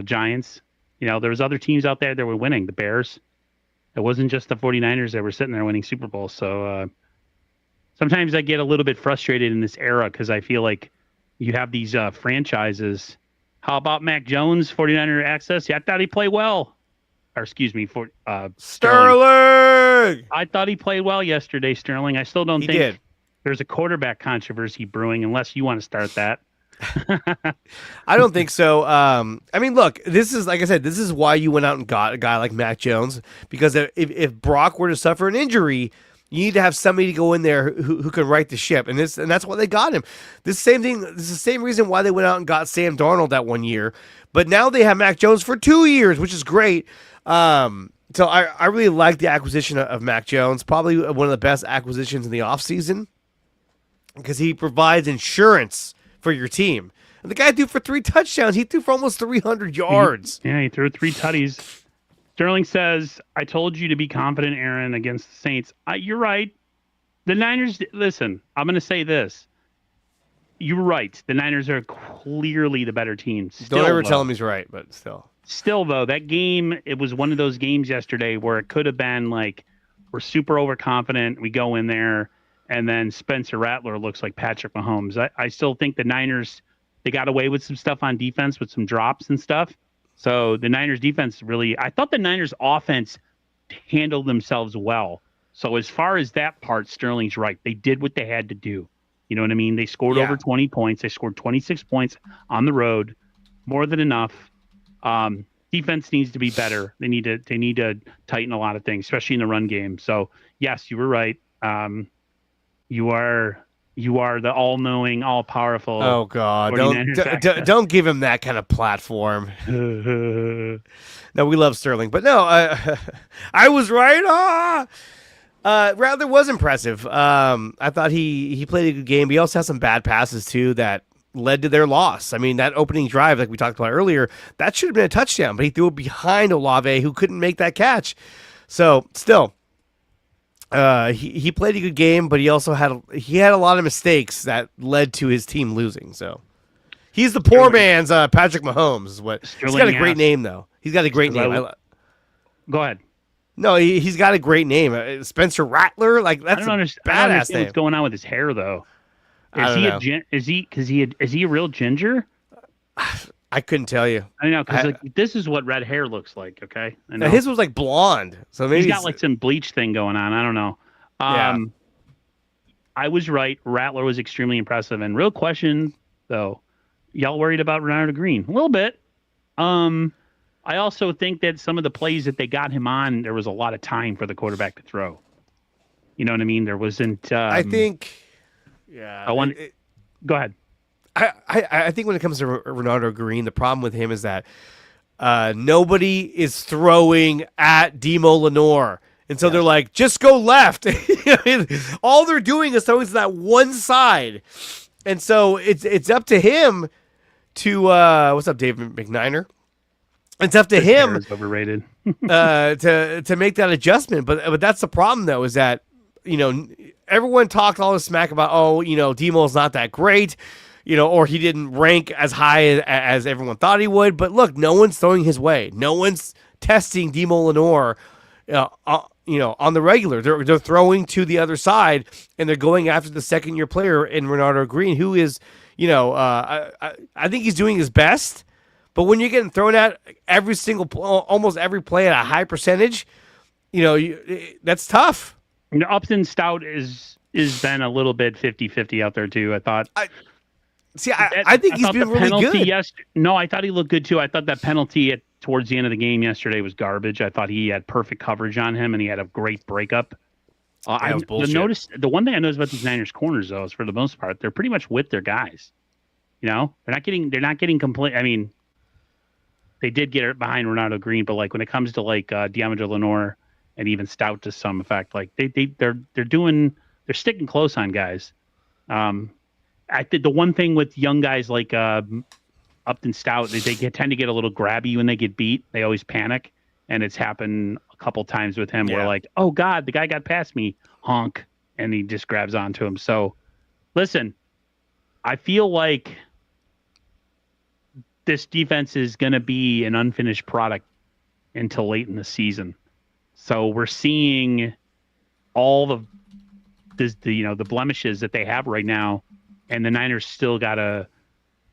Giants. There was other teams out there that were winning. The Bears. It wasn't just the 49ers that were sitting there winning Super Bowls. So sometimes I get a little bit frustrated in this era because I feel like you have these franchises. How about Mac Jones, 49er access? Yeah, I thought he played well. Or excuse me, for Sterling. I thought he played well yesterday, Sterling. I still don't think there's a quarterback controversy brewing unless you want to start that. I don't think so. I mean, look, this is like I said, this is why you went out and got a guy like Mac Jones, because if Brock were to suffer an injury, you need to have somebody to go in there who can right the ship, and that's why they got him. This is the same reason why they went out and got Sam Darnold that 1 year, but now they have Mac Jones for 2 years, which is great. So I really like the acquisition of Mac Jones, probably one of the best acquisitions in the offseason, because he provides insurance for your team. And the guy threw for 3 touchdowns. He threw for almost 300 yards. He threw 3 tutties. Sterling says, I told you to be confident, Aaron, against the Saints. You're right. The Niners, listen, I'm going to say this. You were right. The Niners are clearly the better team. Don't Still, ever tell though, him he's right, but still. that game, it was one of those games yesterday where it could have been like we're super overconfident. We go in there, and then Spencer Rattler looks like Patrick Mahomes. I still think the Niners, they got away with some stuff on defense with some drops and stuff. So the Niners defense really, I thought the Niners offense handled themselves well. So as far as that part, Sterling's right. They did what they had to do. You know what I mean? They scored over Yeah. 20 points. They scored 26 points on the road, more than enough. Defense needs to be better. They need to tighten a lot of things, especially in the run game. So yes, you were right. You are the all-knowing, all-powerful Oh God! 49ers. Don't give him that kind of platform. No, we love Sterling, but no, I was right. Rather was impressive. I thought he played a good game. But he also had some bad passes too that led to their loss. I mean, that opening drive, like we talked about earlier, that should have been a touchdown, but he threw it behind Olave, who couldn't make that catch. So still, he played a good game, but he also had a lot of mistakes that led to his team losing. So he's the poor man's Patrick Mahomes. Is what he's got a great name though. He's got a great name. Go ahead. No, he's got a great name. Spencer Rattler, like that's I don't understand name. what's going on with his hair though. Is he a real ginger? I couldn't tell you. I know because this is what red hair looks like. Okay, I know. His was like blonde, so maybe he's got like some bleach thing going on. I don't know. Yeah. I was right. Rattler was extremely impressive. And real question though, y'all worried about Ronaldo Green a little bit? I also think that some of the plays that they got him on, there was a lot of time for the quarterback to throw. You know what I mean? There wasn't. I think. Yeah. Go ahead. I think when it comes to Ronaldo Green, the problem with him is that nobody is throwing at Demo Lenore. And so they're like, just go left. All they're doing is throwing to that one side. And so it's up to him to what's up, David McNiner? It's up to him overrated. to make that adjustment. But that's the problem though, is that everyone talked all this smack about Demo's not that great, or he didn't rank as high as everyone thought he would. But look, no one's throwing his way. No one's testing Demo Lenore, on the regular. They're throwing to the other side, and they're going after the second-year player in Ronaldo Green, who is, I think he's doing his best. But when you're getting thrown at almost every play at a high percentage, that's tough. Upton Stout is been a little bit 50-50 out there too. I thought. I think he's been really good. No, I thought he looked good too. I thought that penalty towards the end of the game yesterday was garbage. I thought he had perfect coverage on him, and he had a great breakup. The one thing I noticed about these Niners corners though is for the most part they're pretty much with their guys. They're not getting complete. I mean, they did get it behind Ronaldo Green, but like when it comes to like Deommodore Lenore and even Stout to some effect, like they're sticking close on guys. I think the one thing with young guys like Upton Stout, they tend to get a little grabby when they get beat. They always panic, and it's happened a couple times with him where like, oh God, the guy got past me, honk, and he just grabs onto him. So, listen, I feel like this defense is going to be an unfinished product until late in the season. So we're seeing all the blemishes that they have right now, and the Niners still got a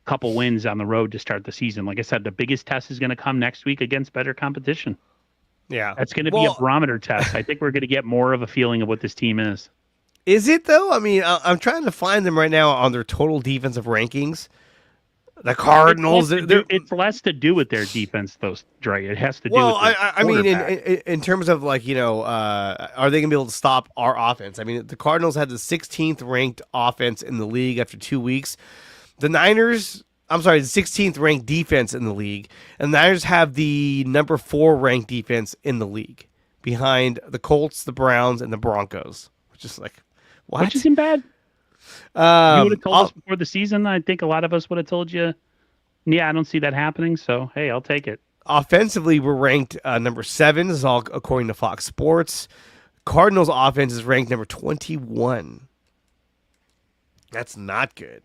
couple wins on the road to start the season. Like I said, the biggest test is going to come next week against better competition. Yeah, that's going to be a barometer test. I think we're going to get more of a feeling of what this team is. Is it though? I mean, I'm trying to find them right now on their total defensive rankings. The Cardinals. It's less to do with their defense, though, Dre. It has to do with I mean, in terms of like, are they going to be able to stop our offense? I mean, the Cardinals had the 16th ranked offense in the league after 2 weeks. The 16th ranked defense in the league. And the Niners have the number 4 ranked defense in the league behind the Colts, the Browns, and the Broncos, which is like, what? Which isn't bad. You would have told us before the season. I think a lot of us would have told you, yeah, I don't see that happening. So, hey, I'll take it. Offensively, we're ranked number 7. This is all according to Fox Sports. Cardinals offense is ranked number 21. That's not good.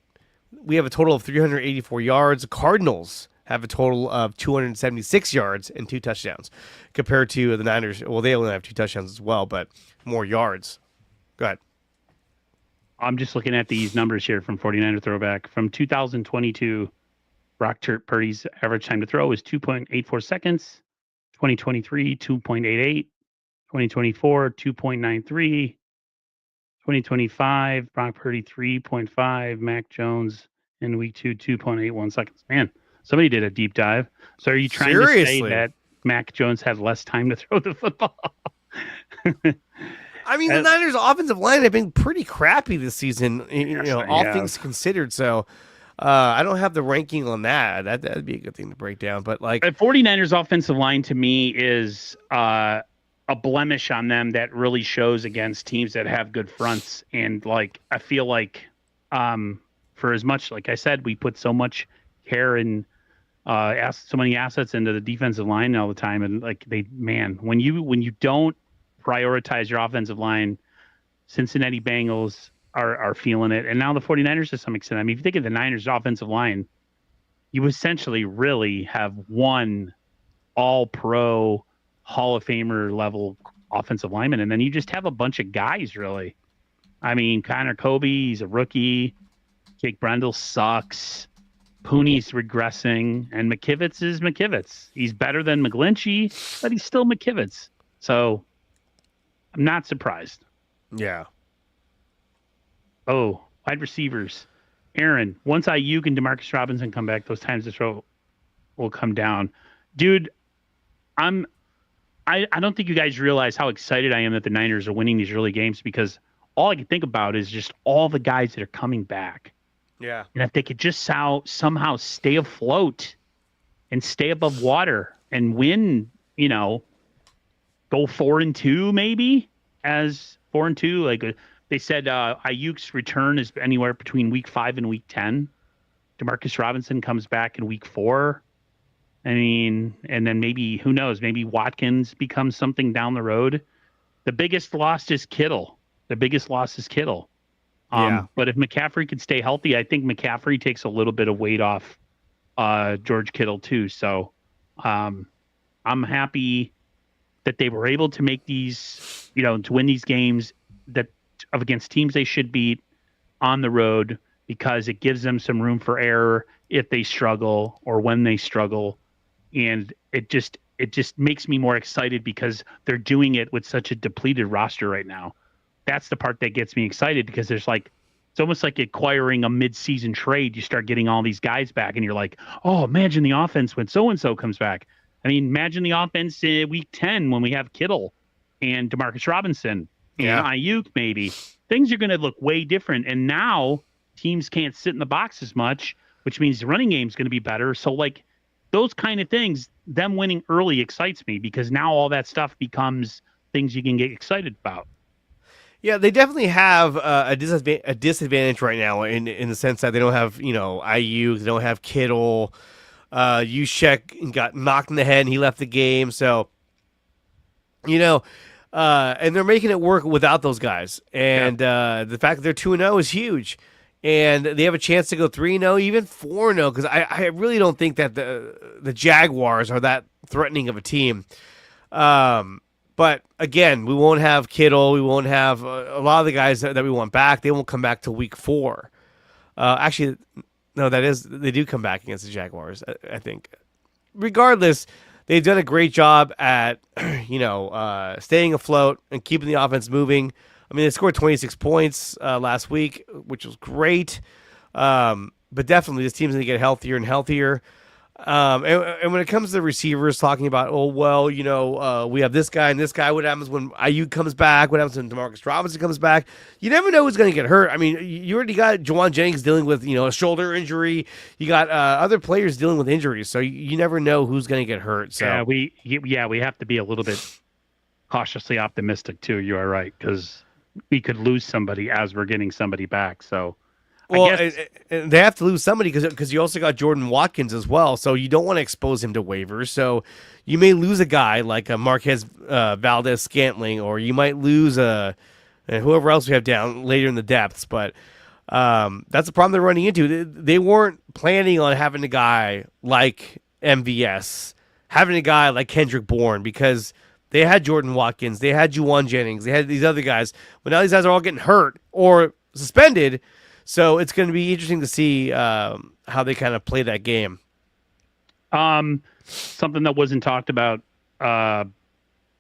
we have a total of 384 yards. The Cardinals have a total of 276 yards and 2 touchdowns compared to the Niners. Well, they only have 2 touchdowns as well, but more yards. Go ahead. I'm just looking at these numbers here from 49er Throwback. From 2022, Brock Purdy's average time to throw is 2.84 seconds. 2023, 2.88. 2024, 2.93. 2025, Brock Purdy 3.5. Mac Jones in week 2, 2.81 seconds. Man, somebody did a deep dive. So are you trying to say that Mac Jones had less time to throw the football? I mean, the Niners' offensive line have been pretty crappy this season, all things considered. So I don't have the ranking on that. That'd be a good thing to break down. But like, the 49ers' offensive line to me is a blemish on them that really shows against teams that have good fronts. And like, I feel like for as much, like I said, we put so much care and so many assets into the defensive line all the time. And like when you don't prioritize your offensive line, Cincinnati Bengals are feeling it. And now the 49ers to some extent. I mean, if you think of the Niners offensive line, you essentially really have one all-pro Hall of Famer level offensive lineman. And then you just have a bunch of guys, really. I mean, Connor Kobe, he's a rookie. Jake Brendel sucks. Pooney's regressing. And McKivitz is McKivitz. He's better than McGlinchey, but he's still McKivitz. So I'm not surprised. Yeah. Oh, wide receivers. Aaron, once Ayuk and Demarcus Robinson come back, those times to throw will come down. Dude, I don't think you guys realize how excited I am that the Niners are winning these early games, because all I can think about is just all the guys that are coming back. Yeah. And if they could just somehow stay afloat and stay above water and win, go 4-2 maybe, as 4-2. Like they said, Ayuk's return is anywhere between week 5 and week 10. Demarcus Robinson comes back in week 4. I mean, and then maybe, who knows, maybe Watkins becomes something down the road. The biggest loss is Kittle. Yeah. But if McCaffrey could stay healthy, I think McCaffrey takes a little bit of weight off George Kittle too. So I'm happy that they were able to make these, to win these games that against teams they should beat on the road, because it gives them some room for error if they struggle or when they struggle. And it just makes me more excited because they're doing it with such a depleted roster right now. That's the part that gets me excited, because it's almost like acquiring a mid-season trade. You start getting all these guys back and you're like, oh, imagine the offense when so-and-so comes back. I mean, imagine the offense in week 10 when we have Kittle and Demarcus Robinson and Ayuk maybe. Things are going to look way different. And now teams can't sit in the box as much, which means the running game is going to be better. So like those kind of things, them winning early excites me, because now all that stuff becomes things you can get excited about. Yeah, they definitely have a disadvantage right now in the sense that they don't have, Ayuk, they don't have Kittle. Juszczyk got knocked in the head and he left the game. So, and they're making it work without those guys. And the fact that they're 2-0 is huge. And they have a chance to go 3-0, even 4-0, because I really don't think that the Jaguars are that threatening of a team. But again, we won't have Kittle. We won't have a lot of the guys that we want back. They won't come back till week 4. Actually, no, they do come back against the Jaguars, I think. Regardless, they've done a great job at, staying afloat and keeping the offense moving. I mean, they scored 26 points last week, which was great. But definitely, this team's going to get healthier and healthier. And when it comes to the receivers, talking about, we have this guy and this guy. What happens when Ayuk comes back? What happens when Demarcus Robinson comes back? You never know who's going to get hurt. I mean, you already got Juwan Jennings dealing with, a shoulder injury. You got other players dealing with injuries, so you never know who's going to get hurt. So we have to be a little bit cautiously optimistic too. You are right, because we could lose somebody as we're getting somebody back. So. Well, and they have to lose somebody because you also got Jordan Watkins as well, so you don't want to expose him to waivers. So you may lose a guy like a Marquez Valdez-Scantling, or you might lose whoever else we have down later in the depths. But That's the problem they're running into. They weren't planning on having a guy like MVS, having a guy like Kendrick Bourne, because they had Jordan Watkins, they had Juwan Jennings, they had these other guys. But now these guys are all getting hurt or suspended. So it's going to be interesting to see how they kind of play that game. Something that wasn't talked about, or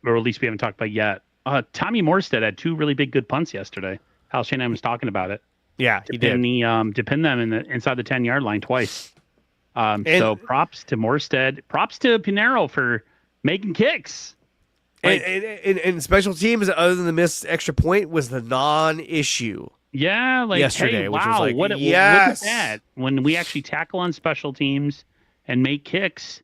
at least we haven't talked about yet. Tommy Morstead had 2 really big good punts yesterday. Hal Shanahan was talking about it. Yeah, he did. To pin them inside the 10-yard line twice. So props to Morstead. Props to Pinero for making kicks. And special teams, other than the missed extra point, was the non-issue. Yeah, like yesterday, hey, which wow, was like, look at that. When we actually tackle on special teams and make kicks,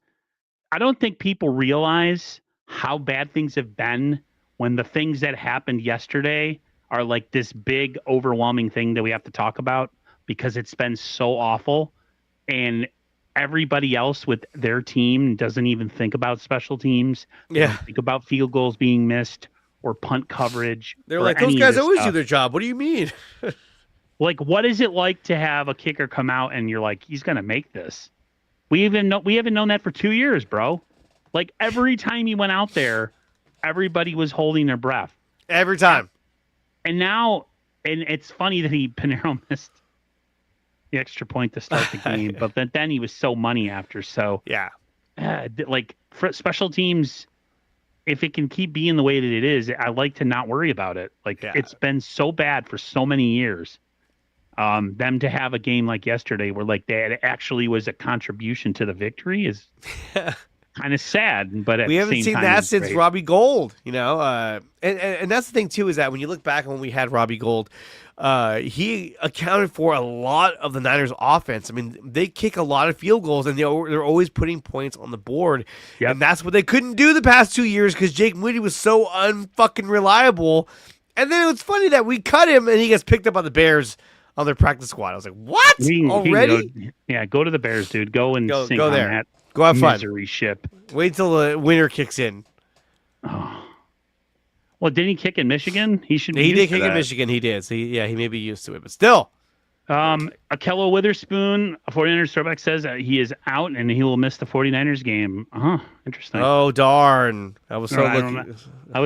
I don't think people realize how bad things have been when the things that happened yesterday are like this big, overwhelming thing that we have to talk about because it's been so awful. And everybody else with their team doesn't even think about special teams. They don't think about field goals being missed or punt coverage. They're like, those guys always do their job. What do you mean? Like, what is it like to have a kicker come out and you're like, he's going to make this? We haven't known that for 2 years, bro. Like, every time he went out there, everybody was holding their breath. Every time. And now, and it's funny that Pinero missed the extra point to start the game, but then he was so money after. So, yeah. Like, for special teams, if it can keep being the way that it is, I like to not worry about it. Like, it's been so bad for so many years. Them to have a game like yesterday where like that actually was a contribution to the victory is kind of sad. But we haven't seen that since great. Robbie Gould, you know. And that's the thing too, is that when you look back when we had Robbie Gould, he accounted for a lot of the Niners' offense. I mean, they kick a lot of field goals, and they're always putting points on the board. Yep. And that's what they couldn't do the past 2 years because Jake Moody was so unfucking reliable. And then it was funny that we cut him, and he gets picked up by the Bears on their practice squad. I was like, what? Already? Go to the Bears, dude. Go sink on there. That go have fun. Misery ship. Wait till the winter kicks in. Oh. Well, didn't he kick in Michigan? He did kick in Michigan. He did. So he may be used to it, but still. Akello Witherspoon, a 49ers throwback, says he is out and he will miss the 49ers game. Interesting. Oh, darn. I was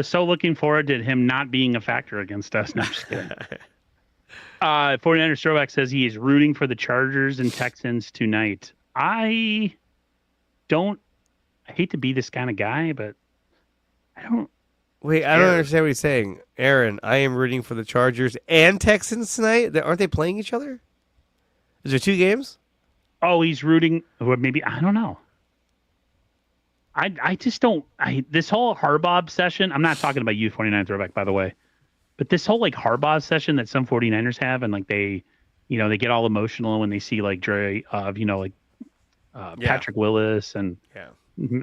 so looking forward to him not being a factor against us. No, I'm just kidding. 49ers throwback says he is rooting for the Chargers and Texans tonight. I hate to be this kind of guy, but I don't. Wait, I don't understand what he's saying. Aaron, I am rooting for the Chargers and Texans tonight. Aren't they playing each other? Is there 2 games? Oh, he's rooting, or maybe, I don't know. I just don't. This whole Harbaugh obsession, I'm not talking about you, 49 throwback, by the way. But this whole like Harbaugh session that some 49ers have, and like they get all emotional when they see like Patrick Willis and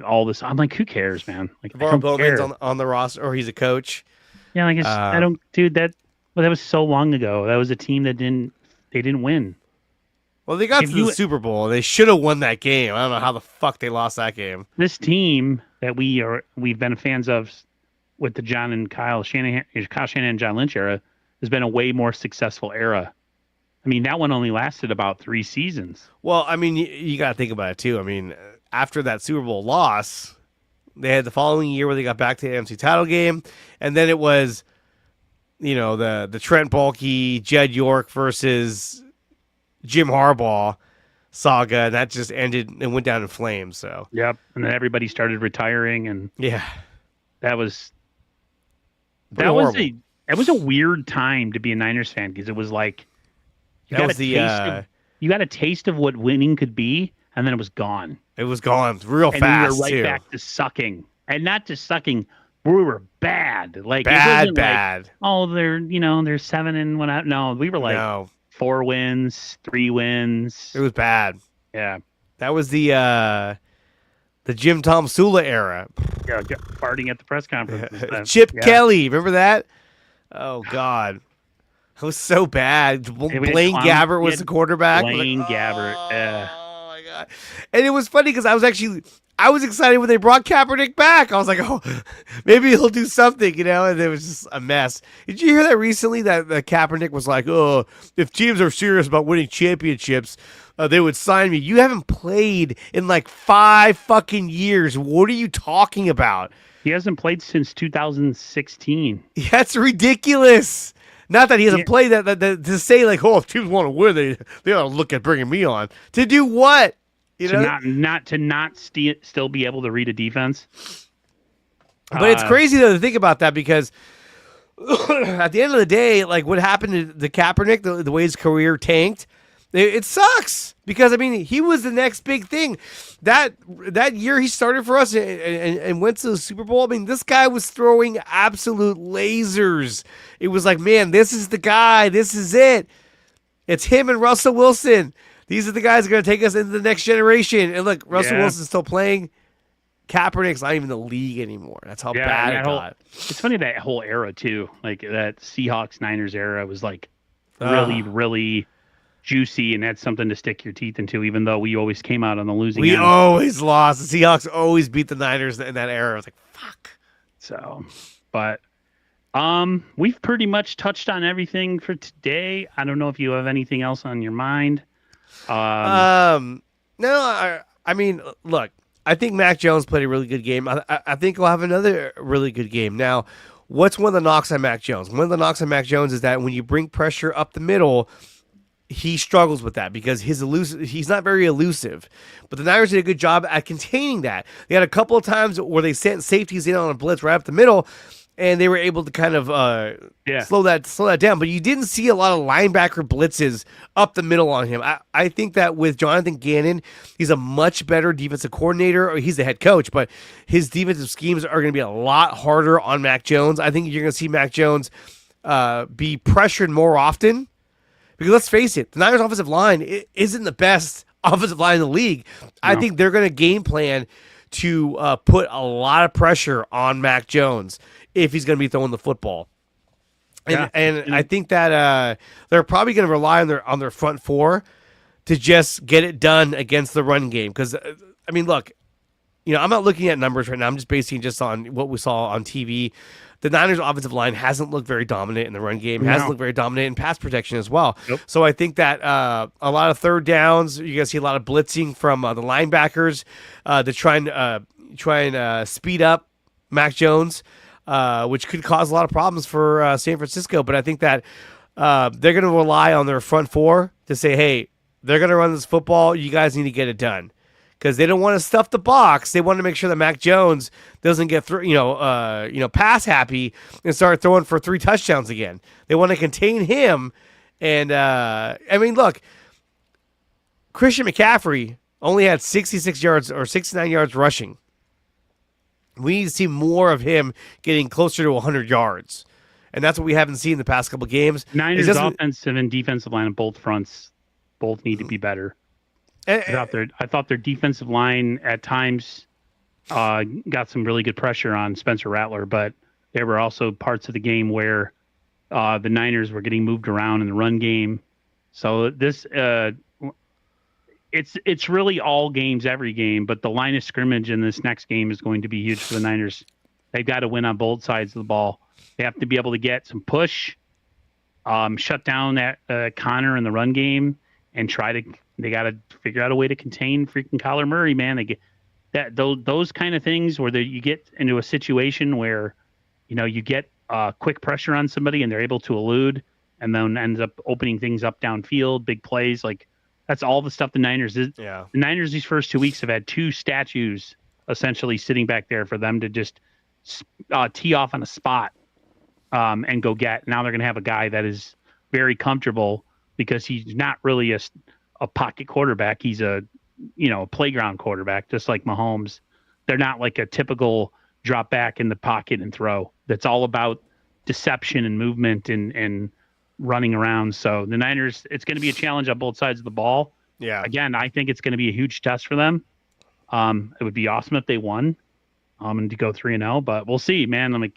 all this. I'm like, who cares, man? Like, Navarro Bowman's on the roster, or he's a coach. Yeah, like I don't, dude. That was so long ago. That was a team that didn't win. Well, they got to the Super Bowl. They should have won that game. I don't know how the fuck they lost that game. This team that we've been fans of with the John and Kyle Shanahan and John Lynch era has been a way more successful era. I mean, that one only lasted about 3 seasons. Well, I mean, you got to think about it too. I mean, after that Super Bowl loss, they had the following year where they got back to the AFC title game, and then it was, the Trent Baalke, Jed York versus Jim Harbaugh saga, and that just ended and went down in flames. So yep, and then everybody started retiring, and that was a weird time to be a Niners fan because it was like you got a taste of what winning could be, and then it was gone. It was gone real fast. And we were right back to sucking, and not just sucking. We were bad, like bad. Like, oh, they're 7 and 1 out. No, we were like 4 wins, 3 wins. It was bad. Yeah, that was the Jim Tom Sula era. Yeah, farting at the press conference. Chip Kelly, remember that? Oh God, it was so bad. Blaine Gabbert was the quarterback. Blaine Gabbert. Oh my God! And it was funny because I I was excited when they brought Kaepernick back. I was like, oh, maybe he'll do something, and it was just a mess. Did you hear that recently that Kaepernick was like, oh, if teams are serious about winning championships, they would sign me. You haven't played in like 5 fucking years. What are you talking about? He hasn't played since 2016. That's ridiculous. Not that he hasn't Yeah. played that to say like, oh, if teams want to win, they ought to look at bringing me on. To do what? To not still be able to read a defense. But it's crazy though to think about that because at the end of the day, like what happened to the Kaepernick, the way his career tanked, it sucks because I mean he was the next big thing. That year he started for us and went to the Super Bowl. I mean this guy was throwing absolute lasers. It was like, man, this is the guy. This is it. It's him and Russell Wilson. These are the guys that are going to take us into the next generation. And look, Russell Wilson's still playing. Kaepernick's not even in the league anymore. That's how bad it got. It's funny that whole era too, like that Seahawks Niners era was like really, really juicy and had something to stick your teeth into. Even though we always came out on the losing end. Always lost. The Seahawks always beat the Niners in that era. I was like, fuck. So, but we've pretty much touched on everything for today. I don't know if you have anything else on your mind. No, I mean, look, I think Mac Jones played a really good game. I think he'll have another really good game. Now, what's one of the knocks on Mac Jones? One of the knocks on Mac Jones is that when you bring pressure up the middle, he struggles with that because he's not very elusive. But the Niners did a good job at containing that. They had a couple of times where they sent safeties in on a blitz right up the middle, and they were able to kind of slow that down. But you didn't see a lot of linebacker blitzes up the middle on him. I think that with Jonathan Gannon, he's a much better defensive coordinator. Or he's the head coach, but his defensive schemes are going to be a lot harder on Mac Jones. I think you're going to see Mac Jones be pressured more often. Because let's face it, the Niners offensive line isn't the best offensive line in the league. No. I think they're going to game plan to put a lot of pressure on Mac Jones if he's going to be throwing the football. And I think that they're probably going to rely on their front four to just get it done against the run game. Because, I mean, look, I'm not looking at numbers right now. I'm just basing just on what we saw on TV. The Niners' offensive line hasn't looked very dominant in the run game. Hasn't looked very dominant in pass protection as well. Nope. So I think that a lot of third downs, you're going to see a lot of blitzing from the linebackers to try and speed up Mac Jones, which could cause a lot of problems for San Francisco. But I think that they're going to rely on their front four to say, hey, they're going to run this football. You guys need to get it done. Because they don't want to stuff the box. They want to make sure that Mac Jones doesn't get pass happy and start throwing for 3 touchdowns again. They want to contain him. And I mean, look, Christian McCaffrey only had 66 yards or 69 yards rushing. We need to see more of him getting closer to 100 yards, and that's what we haven't seen in the past couple games. Niners offensive and defensive line on both fronts both need to be better. I thought their defensive line at times got some really good pressure on Spencer Rattler, but there were also parts of the game where the Niners were getting moved around in the run game. So this it's really all games, every game, but the line of scrimmage in this next game is going to be huge for the Niners. They've got to win on both sides of the ball. They have to be able to get some push, shut down that Connor in the run game, and they got to figure out a way to contain freaking Kyler Murray, man. They get those kind of things where you get into a situation where, you get quick pressure on somebody and they're able to elude and then ends up opening things up downfield, big plays. Like that's all the stuff the Niners did. Yeah. The Niners these first 2 weeks have had 2 statues essentially sitting back there for them to just tee off on a spot and go get. Now they're going to have a guy that is very comfortable because he's not really a pocket quarterback. He's a playground quarterback, just like Mahomes. They're not like a typical drop back in the pocket and throw. That's all about deception and movement and running around. So the Niners, it's going to be a challenge on both sides of the ball. Yeah. Again, I think it's going to be a huge test for them. It would be awesome if they won and to go 3-0, but we'll see, man.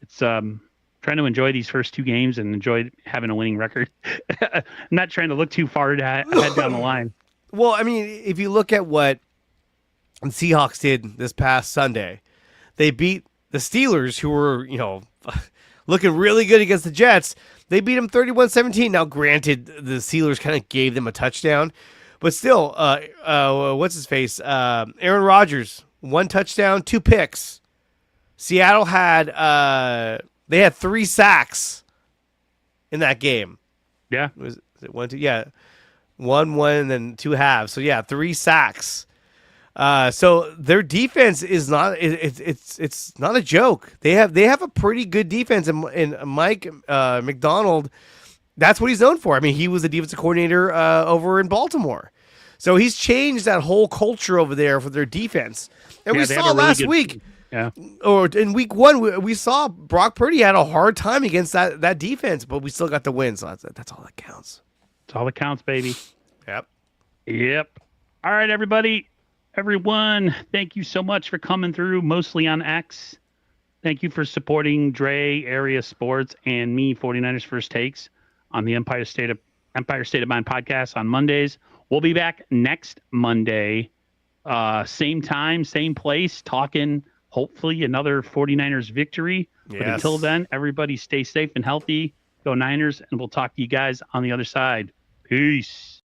It's trying to enjoy these first 2 games and enjoy having a winning record. I'm not trying to look too far ahead down the line. Well, I mean, if you look at what and Seahawks did this past Sunday. They beat the Steelers, who were, looking really good against the Jets. They beat them 31-17. Now, granted, the Steelers kind of gave them a touchdown, but still, what's his face? Aaron Rodgers, 1 touchdown, 2 picks. Seattle had they had 3 sacks in that game. Yeah. Was it 1, 2? Yeah. 1, and then 2 halves. So yeah, 3 sacks. So their defense is not it's not a joke. They have a pretty good defense, and Mike McDonald, that's what he's known for. I mean, he was the defensive coordinator over in Baltimore, so he's changed that whole culture over there for their defense. And we saw last week, or in week 1, we saw Brock Purdy had a hard time against that defense, but we still got the win. So that's all that counts. That's all that counts, baby. Yep. All right, everyone, thank you so much for coming through, mostly on X. Thank you for supporting Dre, Area Sports, and me, 49ers First Takes, on the Empire State of Mind podcast on Mondays. We'll be back next Monday, same time, same place, talking hopefully another 49ers victory. Yes. But until then, everybody stay safe and healthy. Go Niners, and we'll talk to you guys on the other side. Peace.